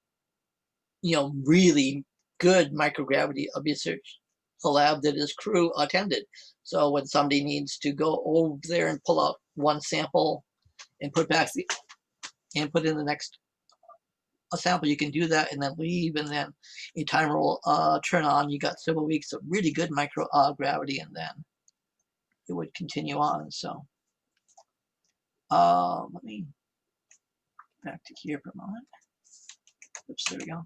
[SPEAKER 2] really good microgravity research lab that is crew attended. So when somebody needs to go over there and pull out one sample and put in the next sample, you can do that and then leave, and then a timer will turn on. You got several weeks of really good microgravity, and then it would continue on. So let me back to here for a moment. Oops, there we go.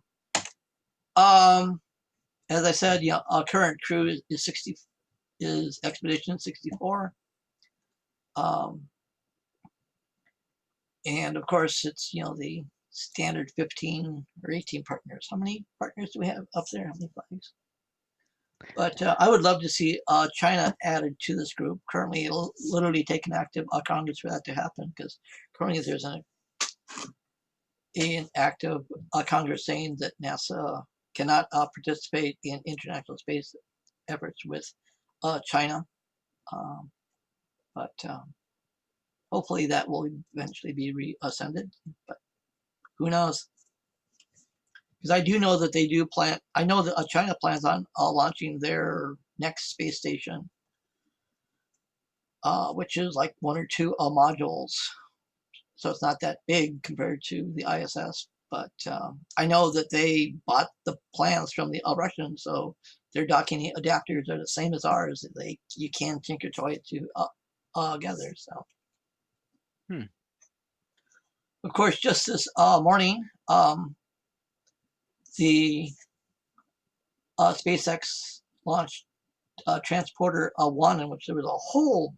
[SPEAKER 2] As I said, our current crew is 60, is Expedition 64. Um, and of course, it's, the standard 15 or 18 partners. How many partners do we have up there? How many flags? But I would love to see China added to this group. Currently, it'll literally take an active Congress for that to happen, because currently there's an active Congress saying that NASA cannot participate in international space efforts with China. Um, but hopefully that will eventually be reascended, but who knows? Because I do know that they do plan. I know that China plans on launching their next space station, which is like one or two modules. So it's not that big compared to the ISS. But I know that they bought the plans from the Russians, so their docking adapters are the same as ours. You can tinker toy it together. So,
[SPEAKER 1] Hmm.
[SPEAKER 2] of course, just this morning, the SpaceX launched Transporter 1, in which there was a whole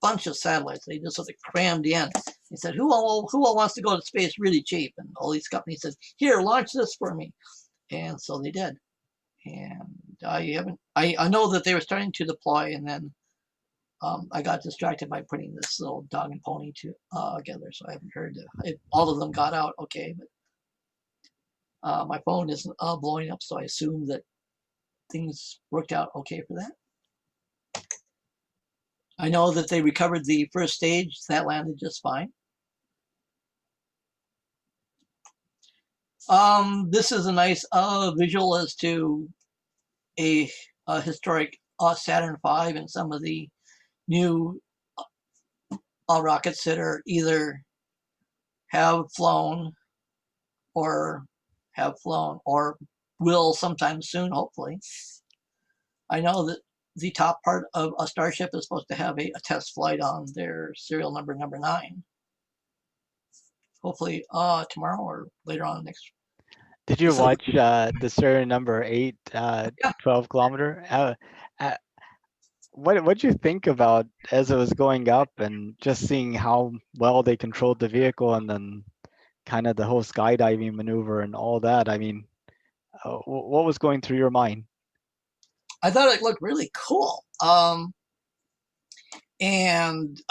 [SPEAKER 2] bunch of satellites. They just sort of crammed in. He said, who all wants to go to space really cheap? And all these companies said, here, launch this for me. And so they did. And I know that they were starting to deploy, and then I got distracted by putting this little dog and pony together, so I haven't heard if all of them got out okay. But my phone isn't blowing up, so I assume that things worked out okay for that. I know that they recovered the first stage. That landed just fine. This is a nice visual as to a historic Saturn V and some of the new rockets that are either have flown or will sometime soon, hopefully. I know that the top part of a Starship is supposed to have a test flight on their serial number 9. Hopefully tomorrow or later on next.
[SPEAKER 1] Did you watch the serial number 8,
[SPEAKER 2] Yeah,
[SPEAKER 1] 12 kilometer? What'd you think about as it was going up and just seeing how well they controlled the vehicle and then kind of the whole skydiving maneuver and all that? I mean, what was going through your mind?
[SPEAKER 2] I thought it looked really cool. And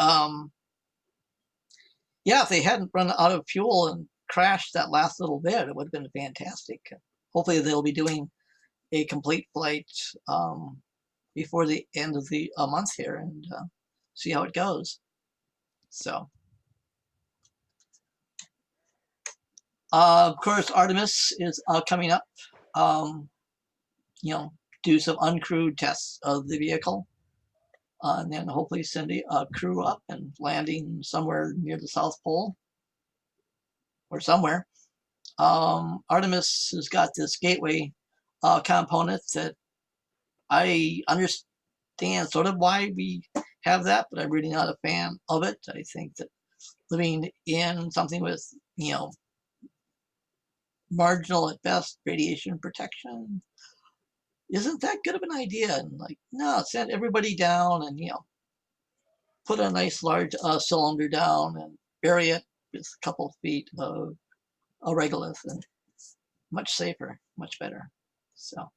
[SPEAKER 2] yeah, if they hadn't run out of fuel and crashed that last little bit, it would have been fantastic. Hopefully, they'll be doing a complete flight before the end of the month here and see how it goes. So, of course, Artemis is coming up. You know, do some uncrewed tests of the vehicle. And then hopefully send a crew up and landing somewhere near the South Pole or somewhere. Artemis has got this gateway component that I understand sort of why we have that, but I'm really not a fan of it. I think that living in something with, marginal at best radiation protection isn't that good of an idea. And like, no, send everybody down and, put a nice large cylinder down and bury it with a couple of feet of a regolith, and much safer, much better. So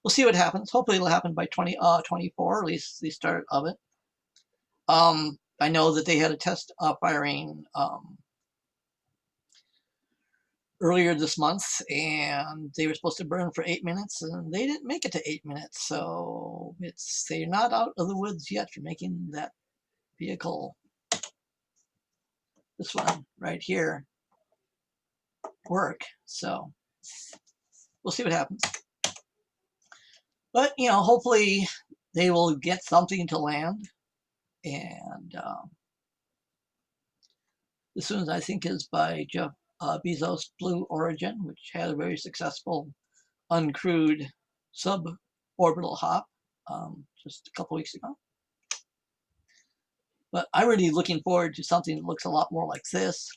[SPEAKER 2] we'll see what happens. Hopefully it'll happen by 2024, at least the start of it. I know that they had a test firing earlier this month, and they were supposed to burn for 8 minutes, and they didn't make it to 8 minutes. So they're not out of the woods yet for making that vehicle, this one right here, work. So we'll see what happens. But hopefully they will get something to land, and this one I think is by Jeff Bezos' Blue Origin, which had a very successful uncrewed suborbital hop just a couple weeks ago. But I'm really looking forward to something that looks a lot more like this.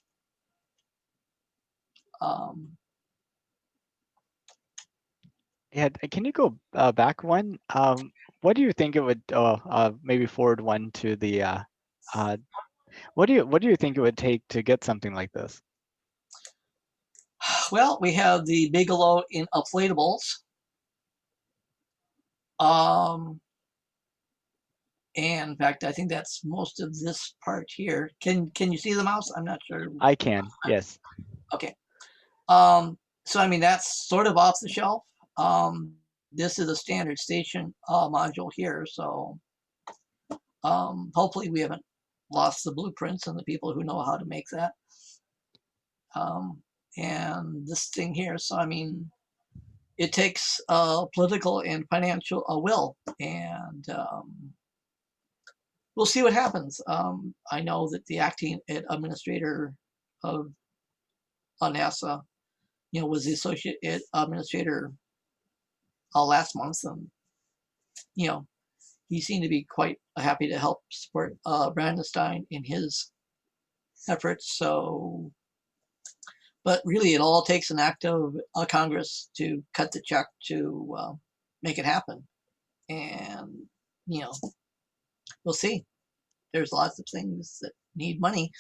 [SPEAKER 1] Yeah, can you go back one? What do you think it would, maybe forward one to the, what do you think it would take to get something like this?
[SPEAKER 2] Well, we have the Bigelow in inflatables. And in fact, I think that's most of this part here. Can you see the mouse? I'm not sure.
[SPEAKER 1] I can, yes.
[SPEAKER 2] Okay. So I mean that's sort of off the shelf. This is a standard station module here, so hopefully we haven't lost the blueprints and the people who know how to make that. And this thing here, so I mean, it takes political and financial will, and we'll see what happens. I know that the acting administrator of NASA, was the associate administrator last month, and you know, he seemed to be quite happy to help support Brandenstein in his efforts. So, but really, it all takes an act of Congress to cut the check to make it happen, and you know, we'll see. There's lots of things that need money.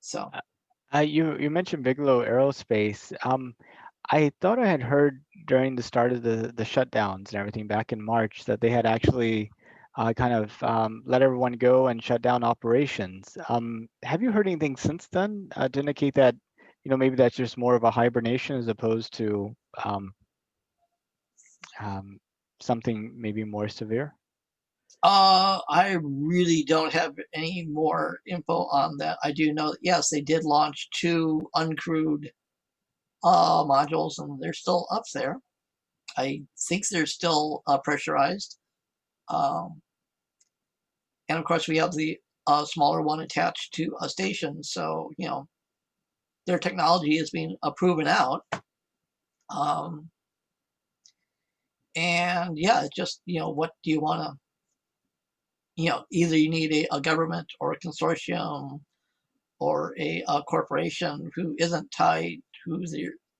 [SPEAKER 2] So,
[SPEAKER 1] You mentioned Bigelow Aerospace. I thought I had heard during the start of the shutdowns and everything back in March that they had actually kind of let everyone go and shut down operations. Have you heard anything since then to indicate that, maybe that's just more of a hibernation as opposed to um, something maybe more severe?
[SPEAKER 2] I really don't have any more info on that. I do know that, yes, they did launch 2 uncrewed modules, and they're still up there. I think they're still pressurized. Um, and of course, we have the smaller one attached to a station. So, their technology is being proven out. Um, and yeah, it's just, what do you want to, either you need a government or a consortium or a corporation who isn't tied, whose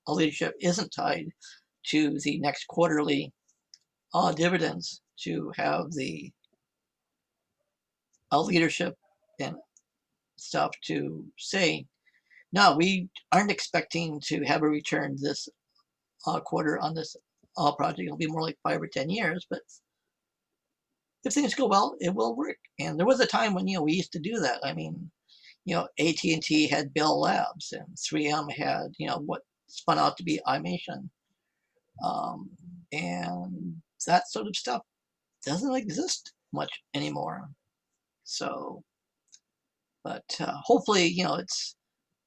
[SPEAKER 2] leadership isn't tied to the next quarterly dividends to have the leadership and stuff to say, no, we aren't expecting to have a return this quarter on this project. It'll be more like 5 or 10 years, but if things go well, it will work. And there was a time when, we used to do that. I mean, AT&T had Bell Labs, and 3M had, what spun out to be iMation. And that sort of stuff doesn't exist much anymore. So, but hopefully, it's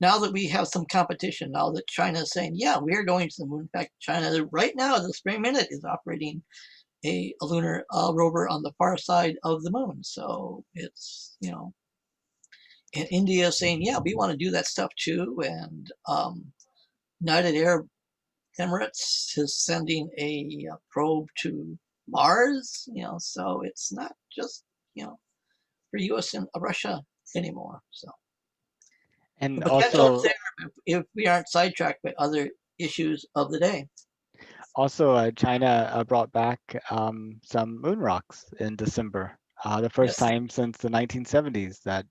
[SPEAKER 2] now that we have some competition, now that China is saying, yeah, we're going to the moon. In fact, China right now, this very minute, is operating a lunar rover on the far side of the moon. So it's, and India is saying, yeah, we want to do that stuff too. And United Arab Emirates is sending a probe to Mars, so it's not just, for US and Russia anymore. So,
[SPEAKER 1] And
[SPEAKER 2] the potential is
[SPEAKER 1] also,
[SPEAKER 2] there if we aren't sidetracked by other issues of the day.
[SPEAKER 1] China brought back some moon rocks in December, the first
[SPEAKER 2] Yes.
[SPEAKER 1] time since the 1970s that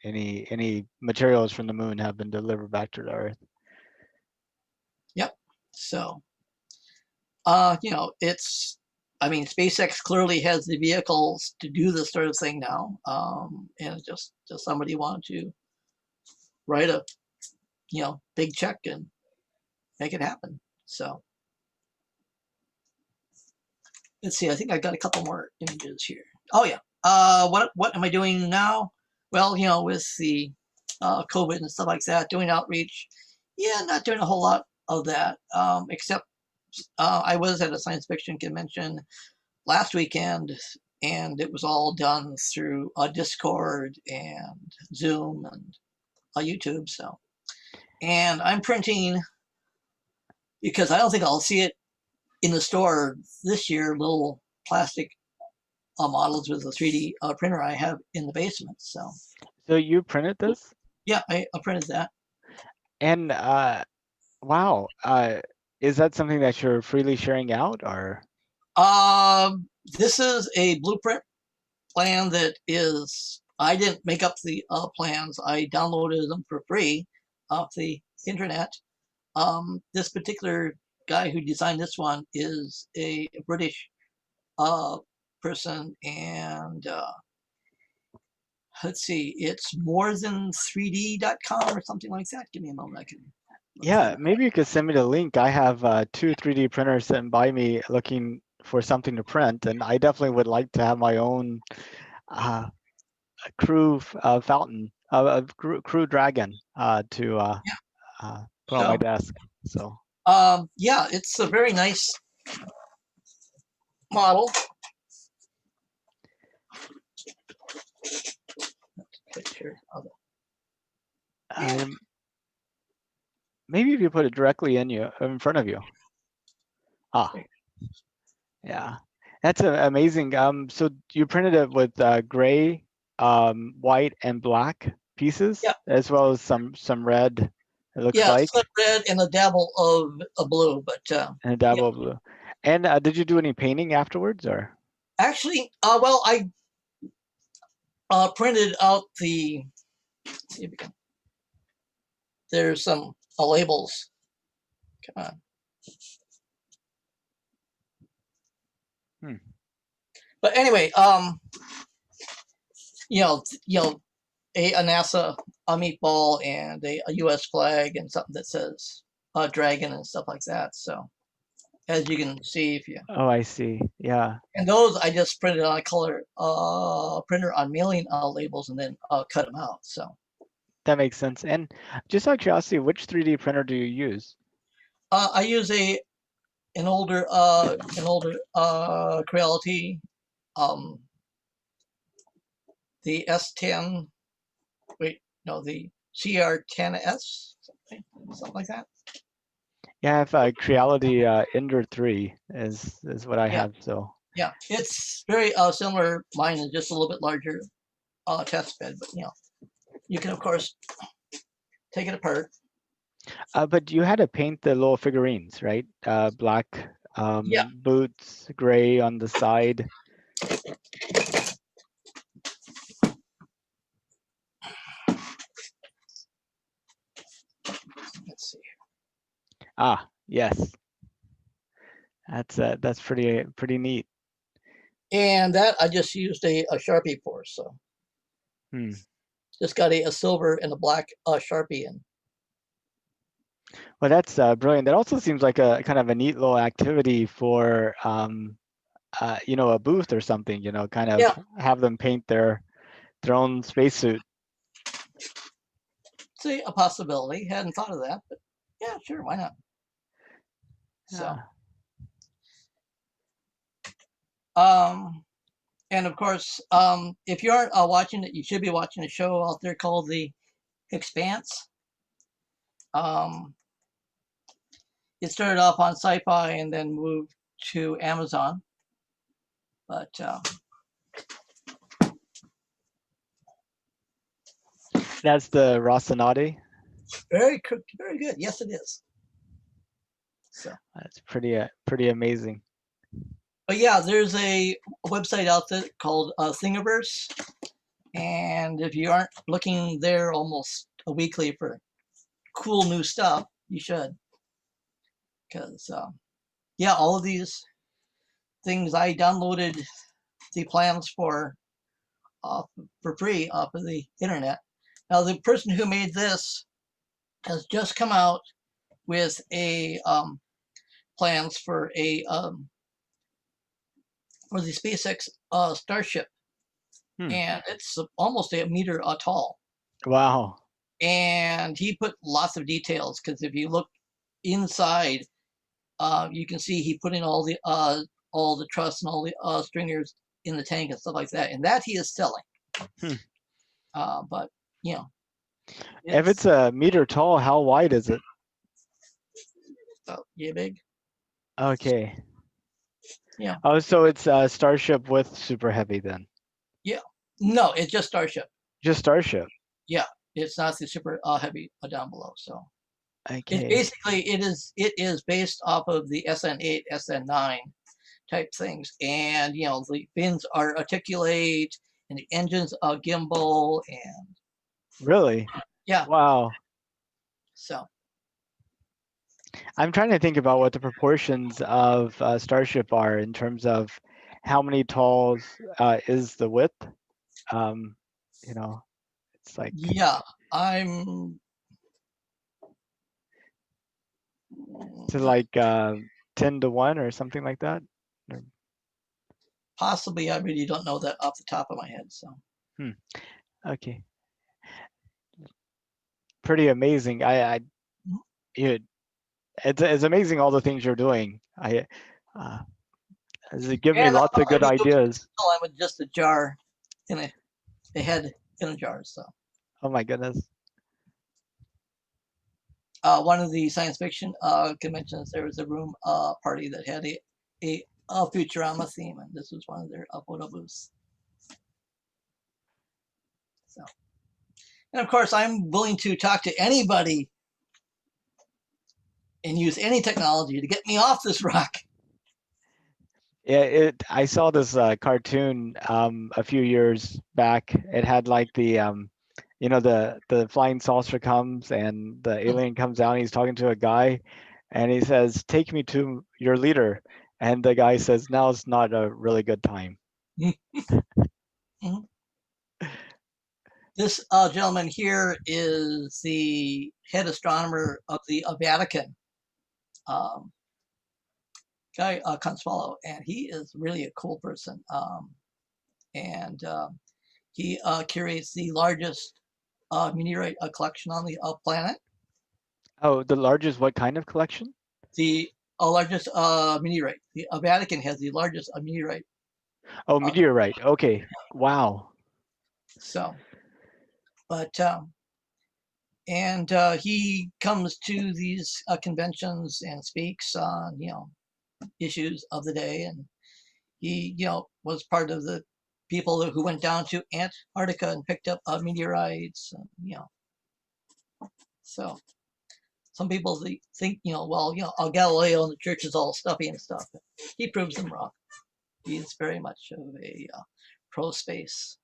[SPEAKER 1] any materials from the moon have been delivered back to the Earth.
[SPEAKER 2] Yep. So, it's, I mean, SpaceX clearly has the vehicles to do this sort of thing now. And just somebody wanted to write a, big check and make it happen. So, let's see. I think I got a couple more images here. Oh yeah. What am I doing now? Well, with the COVID and stuff like that, doing outreach. Yeah, not doing a whole lot of that, except I was at a science fiction convention last weekend, and it was all done through Discord and Zoom and YouTube. So, and I'm printing because I don't think I'll see it in the store this year. Little plastic models with a 3D printer I have in the basement.
[SPEAKER 1] So you printed this?
[SPEAKER 2] Yeah, I printed that.
[SPEAKER 1] And wow, is that something that you're freely sharing out, or?
[SPEAKER 2] This is a blueprint plan that is, I didn't make up the plans. I downloaded them for free off the internet. This particular guy who designed this one is a British person, and let's see, it's more than 3D.com or something like that. Give me a moment, I can look
[SPEAKER 1] Yeah,
[SPEAKER 2] that
[SPEAKER 1] maybe you could send me the link. I have 2 3D printers sitting by me looking for something to print, and I definitely would like to have my own uh, Crew Fountain, Crew Dragon to put on my
[SPEAKER 2] So,
[SPEAKER 1] desk. So
[SPEAKER 2] yeah, it's a very nice model. Picture of it.
[SPEAKER 1] um, maybe if you put it directly in front of you. Ah, yeah, that's amazing. So you printed it with gray, white, and black pieces,
[SPEAKER 2] Yeah,
[SPEAKER 1] as well as some red. It looks
[SPEAKER 2] yeah,
[SPEAKER 1] like,
[SPEAKER 2] some red and a dabble of a blue, but
[SPEAKER 1] and a
[SPEAKER 2] yeah.
[SPEAKER 1] dabble of blue. And did you do any painting afterwards, or?
[SPEAKER 2] Actually, well, I printed out the. Let's see if we can. There's some labels. Come on.
[SPEAKER 1] Hmm.
[SPEAKER 2] But anyway, you know, a NASA a meatball and a U.S. flag and something that says dragon and stuff like that. So as you can see, if you
[SPEAKER 1] Oh, I see. Yeah,
[SPEAKER 2] and those I just printed on a color printer on mailing labels and then cut them out. So
[SPEAKER 1] that makes sense. And just out of curiosity, which 3D printer do you use?
[SPEAKER 2] I use an older Creality, um, the S10. Wait, no, the CR10S, something like that.
[SPEAKER 1] Yeah, I have Creality Ender 3 is what I
[SPEAKER 2] Yeah,
[SPEAKER 1] have. So,
[SPEAKER 2] yeah, it's very similar. Mine is just a little bit larger test bed, but you can of course take it apart.
[SPEAKER 1] but you had to paint the little figurines, right? Black
[SPEAKER 2] Yeah,
[SPEAKER 1] boots, gray on the side.
[SPEAKER 2] let's see.
[SPEAKER 1] Ah, yes, that's pretty neat.
[SPEAKER 2] And that I just used a Sharpie for, so
[SPEAKER 1] Hmm.
[SPEAKER 2] just got a silver and a black Sharpie in.
[SPEAKER 1] Well, that's brilliant. That also seems like a kind of a neat little activity for a booth or something. Kind of
[SPEAKER 2] Yeah,
[SPEAKER 1] have them paint their own spacesuit.
[SPEAKER 2] see, a possibility. Hadn't thought of that, but yeah, sure, why not? So,
[SPEAKER 1] Yeah.
[SPEAKER 2] um, and of course, if you aren't watching it, you should be watching a show out there called the Expanse. Um, it started off on Sci-Fi and then moved to Amazon. But
[SPEAKER 1] That's the Rocinante.
[SPEAKER 2] very good. Yes, it is. So,
[SPEAKER 1] That's pretty amazing.
[SPEAKER 2] but yeah, there's a website out there called Thingiverse, and if you aren't looking there almost a weekly for cool new stuff, you should, because yeah, all of these things I downloaded the plans uh, for free off of the internet. Now, the person who made this has just come out with a plans for the SpaceX Starship,
[SPEAKER 1] Hmm.
[SPEAKER 2] and it's almost a meter tall.
[SPEAKER 1] Wow.
[SPEAKER 2] And he put lots of details because if you look inside, you can see he put in all the truss and all the stringers in the tank and stuff like that, and that he is selling.
[SPEAKER 1] Hmm.
[SPEAKER 2] But you know,
[SPEAKER 1] If it's
[SPEAKER 2] it's
[SPEAKER 1] a meter tall, how wide is it?
[SPEAKER 2] yeah big.
[SPEAKER 1] Okay.
[SPEAKER 2] Yeah,
[SPEAKER 1] Oh, so it's a Starship with Super Heavy then.
[SPEAKER 2] yeah. No, it's just Starship.
[SPEAKER 1] Just Starship.
[SPEAKER 2] Yeah, it's not the super heavy down below. So it's
[SPEAKER 1] Okay.
[SPEAKER 2] basically it is based off of the SN8, SN9 type things, and the fins are articulate, and the engines gimbal, and
[SPEAKER 1] Really?
[SPEAKER 2] yeah.
[SPEAKER 1] Wow.
[SPEAKER 2] So
[SPEAKER 1] I'm trying to think about what the proportions of Starship are in terms of how many talls is the width. Um, you know, it's like
[SPEAKER 2] yeah, I'm
[SPEAKER 1] to
[SPEAKER 2] not
[SPEAKER 1] like 10 to 1 or something like that. Or-
[SPEAKER 2] possibly. I really don't know that off the top of my head. So
[SPEAKER 1] Hmm. Okay. Pretty amazing.
[SPEAKER 2] Mhm.
[SPEAKER 1] It, it's amazing all the things you're doing. Uh, it's given me
[SPEAKER 2] And
[SPEAKER 1] lots of
[SPEAKER 2] I
[SPEAKER 1] good
[SPEAKER 2] mean, it was
[SPEAKER 1] ideas.
[SPEAKER 2] I'm with just a jar in a head in a jar. So
[SPEAKER 1] Oh my goodness.
[SPEAKER 2] one of the science fiction conventions, there was a room party that had a Futurama theme, and this was one of their photo booths. So, and of course, I'm willing to talk to anybody and use any technology to get me off this rock.
[SPEAKER 1] Yeah, I saw this cartoon a few years back. It had like the flying saucer comes and the alien comes down. He's talking to a guy, and he says, "Take me to your leader." And the guy says, "Now's not a really good time."
[SPEAKER 2] This gentleman here is the head astronomer of the Vatican, um, guy Consuelo, and he is really a cool person. And he curates the largest meteorite collection on the planet.
[SPEAKER 1] Oh, the largest what kind of collection?
[SPEAKER 2] The largest meteorite. The Vatican has the largest meteorite.
[SPEAKER 1] Oh,
[SPEAKER 2] Uh,
[SPEAKER 1] meteorite. Okay. Wow.
[SPEAKER 2] so, but and he comes to these conventions and speaks on issues of the day, and he was part of the people who went down to Antarctica and picked up meteorites, and, so some people think well Galileo and the church is all stuffy and stuff. He proves them wrong. He's very much of a pro space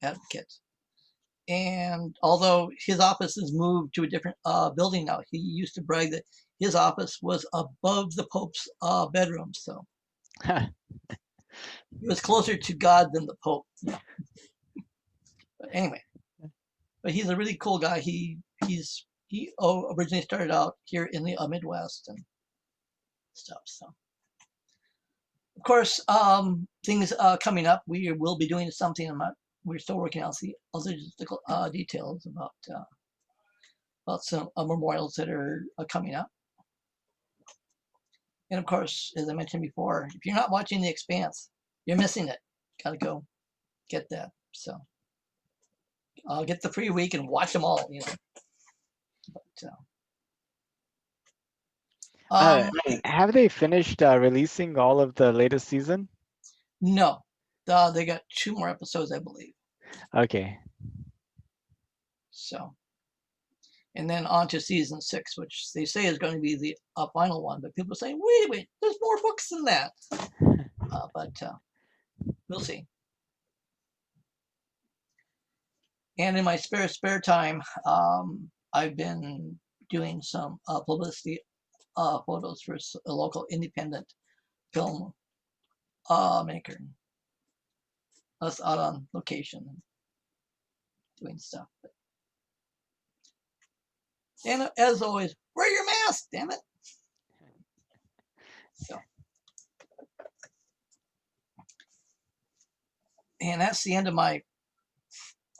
[SPEAKER 2] advocate. And although his office is moved to a different building now, he used to brag that his office was above the Pope's bedroom. So he was closer to God than the Pope. But anyway, but he's a really cool guy. He originally started out here in the Midwest and stuff. So of course, things coming up. We will be doing something. We're still working out the logistical details about some memorials that are coming up. And of course, as I mentioned before, if you're not watching The Expanse, you're missing it. Gotta go get that. So get the free week and watch them all. But,
[SPEAKER 1] Uh,
[SPEAKER 2] um,
[SPEAKER 1] have they finished releasing all of the latest season?
[SPEAKER 2] no, they got 2 more episodes, I believe.
[SPEAKER 1] Okay.
[SPEAKER 2] So, and then on to season 6, which they say is going to be the final one. But people are saying, wait a minute, there's more books than that. But we'll see. And in my spare time, I've been doing some publicity photos for a local independent film maker. Us out on location doing stuff. And as always, wear your mask, damn it. So, and that's the end of my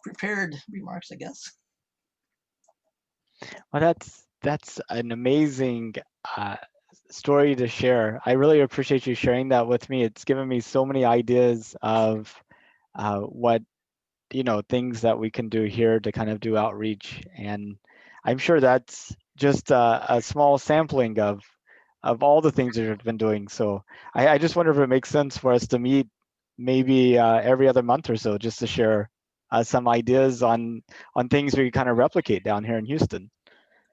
[SPEAKER 2] prepared remarks, I guess.
[SPEAKER 1] Well, that's an amazing uh, story to share. I really appreciate you sharing that with me. It's given me so many ideas of what things that we can do here to kind of do outreach, and I'm sure that's just a small sampling of all the things that you've been doing. So I just wonder if it makes sense for us to meet maybe every other month or so, just to share some ideas on things we kind of replicate down here in Houston.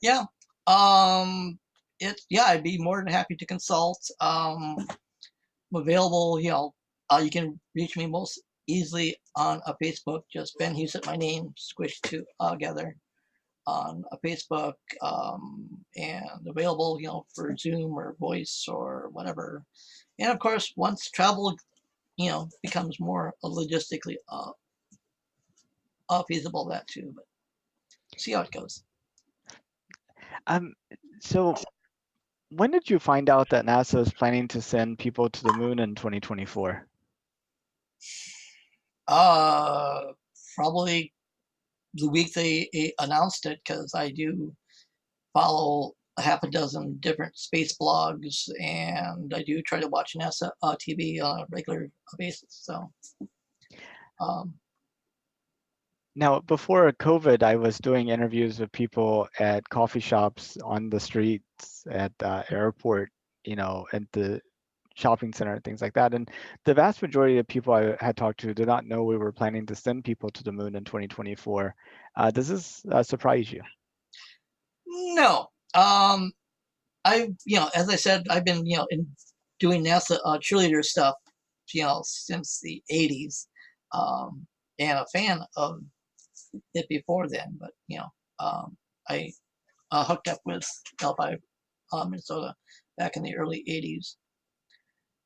[SPEAKER 2] Yeah. I'd be more than happy to consult. I'm available, you can reach me most easily on a Facebook, just Ben Houston, my name squished together on a Facebook, and available, for Zoom or voice or whatever. And of course, once travel, becomes more logistically feasible, that too. But see how it goes.
[SPEAKER 1] Um, so when did you find out that NASA is planning to send people to the moon in 2024?
[SPEAKER 2] Uh, probably the week they announced it, because I do follow a half a dozen different space blogs, and I do try to watch NASA TV on a regular basis. So, um,
[SPEAKER 1] Now, before COVID, I was doing interviews with people at coffee shops, on the streets, at airport, at the shopping center and things like that. And the vast majority of people I had talked to did not know we were planning to send people to the moon in 2024. Does this surprise you?
[SPEAKER 2] no, as I said, I've been, doing NASA cheerleader stuff, since the '80s, and a fan of it before then. But I hooked up with Delphi, Minnesota, back in the early '80s,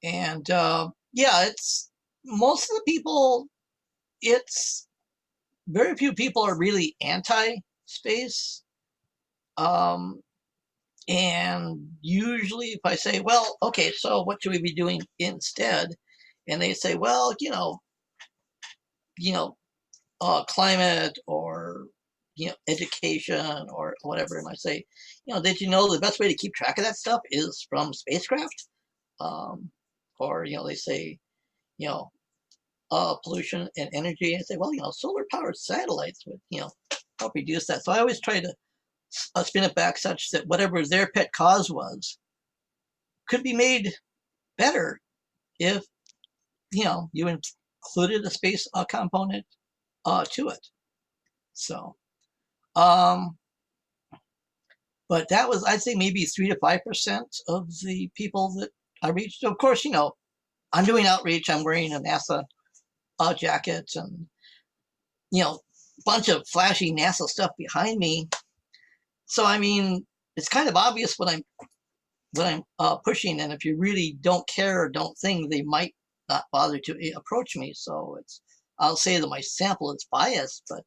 [SPEAKER 2] and yeah, it's most of the people. It's very few people are really anti-space. Um, And usually, if I say, well, okay, so what should we be doing instead? And they say, well, you know, climate or education or whatever. And I say, did you know the best way to keep track of that stuff is from spacecraft? Um, or they say, you know, pollution and energy. And I say, well, solar powered satellites would help reduce that. So I always try to spin it back such that whatever their pet cause was could be made better if you included a space component to it. So, um, but that was, I'd say, maybe 3 to 5% of the people that I reached. So of course, I'm doing outreach. I'm wearing a NASA jacket, and bunch of flashy NASA stuff behind me. So I mean, it's kind of obvious what I'm pushing, and if you really don't care or don't think, they might not bother to approach me. So I'll say that my sample is biased, but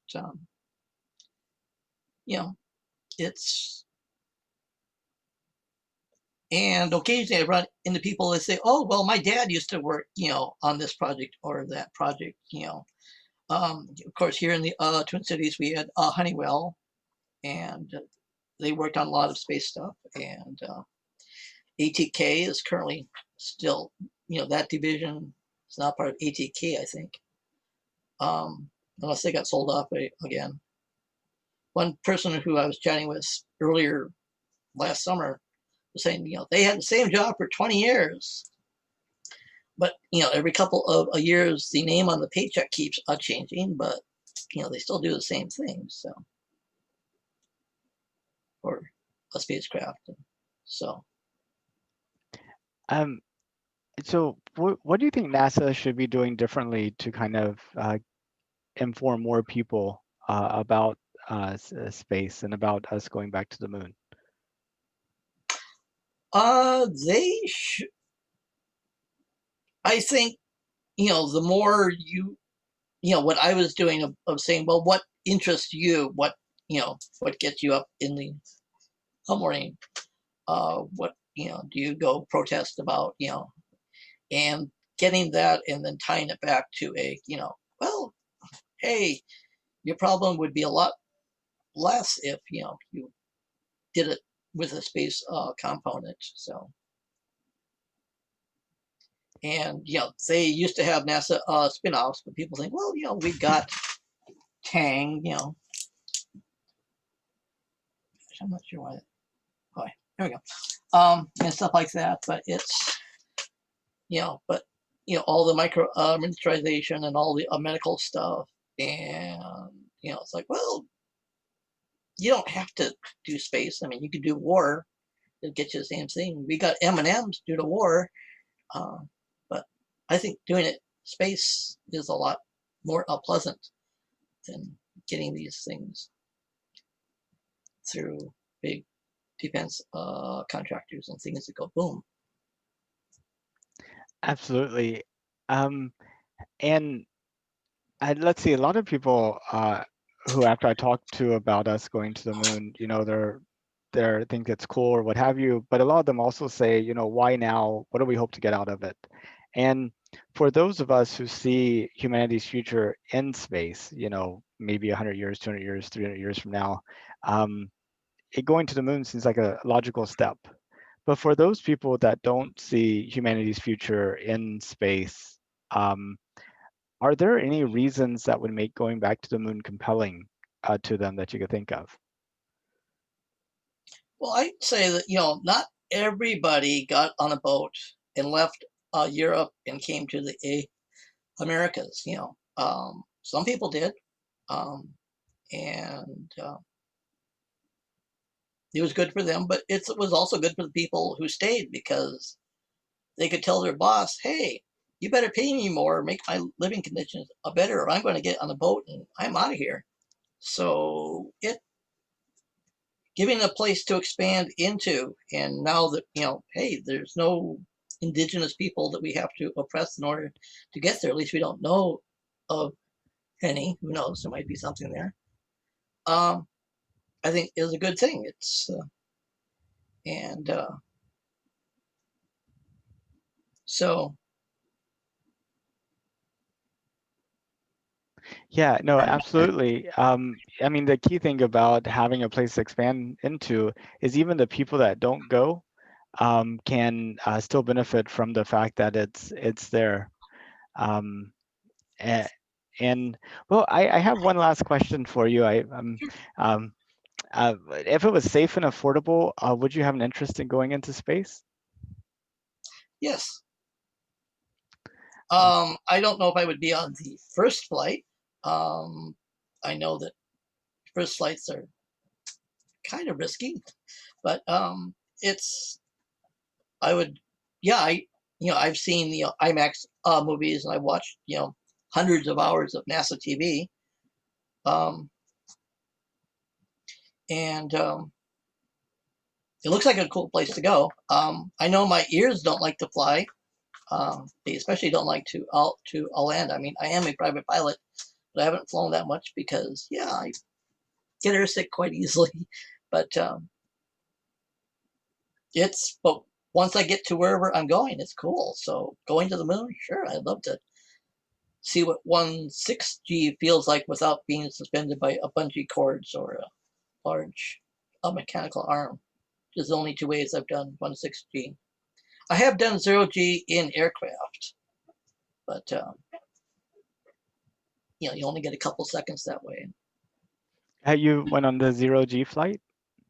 [SPEAKER 2] you know, it's and occasionally I run into people that say, "Oh, well, my dad used to work, on this project or that project." Of course, here in the Twin Cities, we had Honeywell, and they worked on a lot of space stuff, and ATK is currently still, that division is not part of ATK, I think, unless they got sold off again. One person who I was chatting with earlier last summer was saying, they had the same job for 20 years, but every couple of years the name on the paycheck keeps changing, but they still do the same thing. So, or a spacecraft. So,
[SPEAKER 1] Um, so what do you think NASA should be doing differently to kind of inform more people about space and about us going back to the moon?
[SPEAKER 2] they should. I think the more what I was doing of saying, well, what interests you? What gets you up in the morning? What do you go protest about? And getting that and then tying it back to well, hey, your problem would be a lot less if you did it with a space component. So, and they used to have NASA spin-offs, but people think, well, we've got Tang, I'm not sure why. Oh, there we go. And stuff like that. But it's but all the micro miniaturization and all the medical stuff, and it's like, well, you don't have to do space. I mean, you could do war. It'll get you the same thing. We got M&Ms due to war, but I think doing it space is a lot more pleasant than getting these things through big defense contractors and things that go boom.
[SPEAKER 1] Absolutely. Um, and let's see, a lot of people who after I talked to about us going to the moon, they're think it's cool or what have you, but a lot of them also say, why now? What do we hope to get out of it? And for those of us who see humanity's future in space, maybe 100 years, 200 years, 300 years from now, um, going to the moon seems like a logical step. But for those people that don't see humanity's future in space, um, are there any reasons that would make going back to the moon compelling to them that you could think of?
[SPEAKER 2] Well, I'd say that, not everybody got on a boat and left Europe and came to the Americas. Some people did. Um, and it was good for them, but it was also good for the people who stayed because they could tell their boss, hey, you better pay me more, make my living conditions better, or I'm going to get on a boat and I'm out of here. So it giving a place to expand into, and now that hey, there's no indigenous people that we have to oppress in order to get there. At least we don't know of any. Who knows? There might be something there. I think is a good thing. It's and so
[SPEAKER 1] Yeah, no, absolutely. I mean, the key thing about having a place to expand into is even the people that don't go can still benefit from the fact that it's there. Um, a- and well, I have one last question for you. Um, if it was safe and affordable, would you have an interest in going into space?
[SPEAKER 2] yes,
[SPEAKER 1] Uh,
[SPEAKER 2] I don't know if I would be on the first flight. Um, I know that first flights are kind of risky, but it's I would, yeah, I've seen the IMAX movies and I've watched hundreds of hours of NASA TV, um, and it looks like a cool place to go. I know my ears don't like to fly. They especially don't like to land. I mean, I am a private pilot, but I haven't flown that much because I get airsick quite easily. But but once I get to wherever I'm going, it's cool. So going to the moon, sure, I'd love to see what 1/6G feels like without being suspended by a bungee cords or a large mechanical arm. There's only two ways I've done 1/6G. I have done 0G in aircraft, but you only get a couple seconds that way.
[SPEAKER 1] you went on the zero G flight?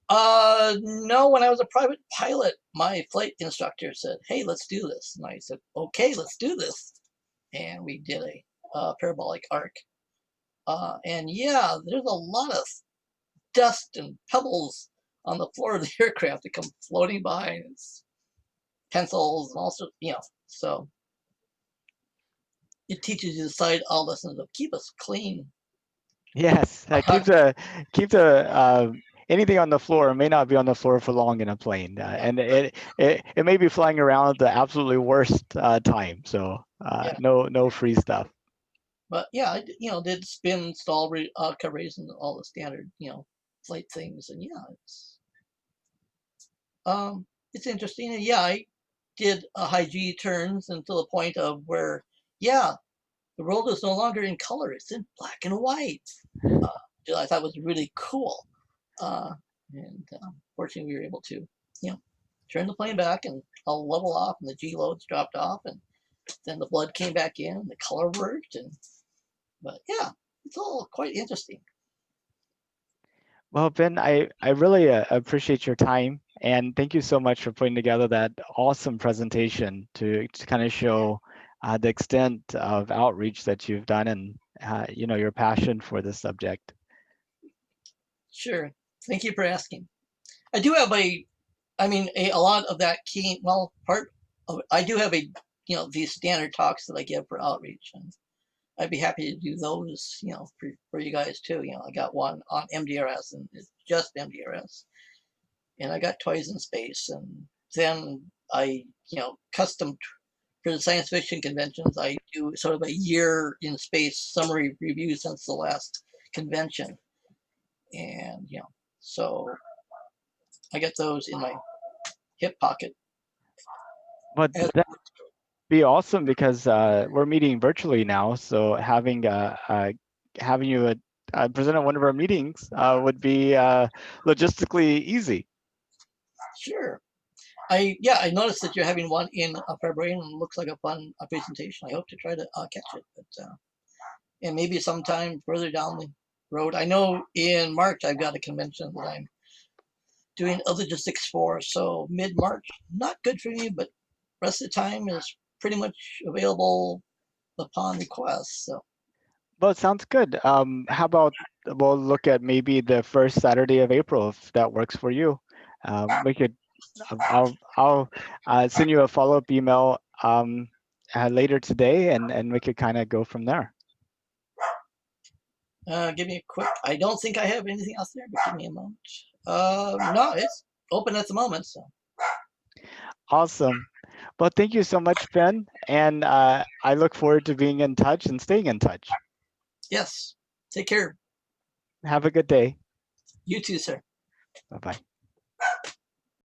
[SPEAKER 2] No, when I was a private pilot, my flight instructor said, "Hey, let's do this," and I said, "Okay, let's do this," and we did a parabolic arc. And yeah, there's a lot of dust and pebbles on the floor of the aircraft that come floating by. And it's pencils and also, so it teaches you the side all lessons of keep us clean.
[SPEAKER 1] Yes, keep the anything on the floor may not be on the floor for long in a plane, and it may be flying around at the absolutely worst time. So
[SPEAKER 2] Yeah,
[SPEAKER 1] no free stuff.
[SPEAKER 2] but yeah, I did spin, stall, coverage, and all the standard flight things, and it's interesting. And yeah, I did high G turns until the point of where the world is no longer in color; it's in black and white. Which I thought was really cool. Uh, and fortunately, we were able to, you know, turn the plane back and all level off, and the G loads dropped off, and then the blood came back in, the color worked, and but yeah, it's all quite interesting.
[SPEAKER 1] Well, Ben, I really appreciate your time, and thank you so much for putting together that awesome presentation to kind of show the extent of outreach that you've done and your passion for this subject.
[SPEAKER 2] Sure, thank you for asking. I do have a lot of that key. Well, part of I do have these standard talks that I give for outreach, and I'd be happy to do those, for you guys too. I got one on MDRS, and it's just MDRS, and I got Toys in Space, and then I, custom for the science fiction conventions, I do sort of a year in space summary review since the last convention, and so I get those in my hip pocket.
[SPEAKER 1] But
[SPEAKER 2] As,
[SPEAKER 1] be awesome because we're meeting virtually now. So having you present at one of our meetings would be logistically easy.
[SPEAKER 2] Sure. I noticed that you're having one in February, and it looks like a fun presentation. I hope to try to catch it, but and maybe sometime further down the road. I know in March I've got a convention that I'm doing logistics for, so mid March, not good for me, but rest of the time is pretty much available upon request. So
[SPEAKER 1] Well, it sounds good. How about we'll look at maybe the first Saturday of April if that works for you. We could I'll send you a follow-up email later today, and we could kind of go from there.
[SPEAKER 2] give me a quick. I don't think I have anything else there, but give me a moment. No, it's open at the moment. So
[SPEAKER 1] Awesome. Well, thank you so much, Ben, and I look forward to being in touch and staying in touch.
[SPEAKER 2] yes, take care.
[SPEAKER 1] Have a good day.
[SPEAKER 2] You too, sir.
[SPEAKER 1] Bye-bye.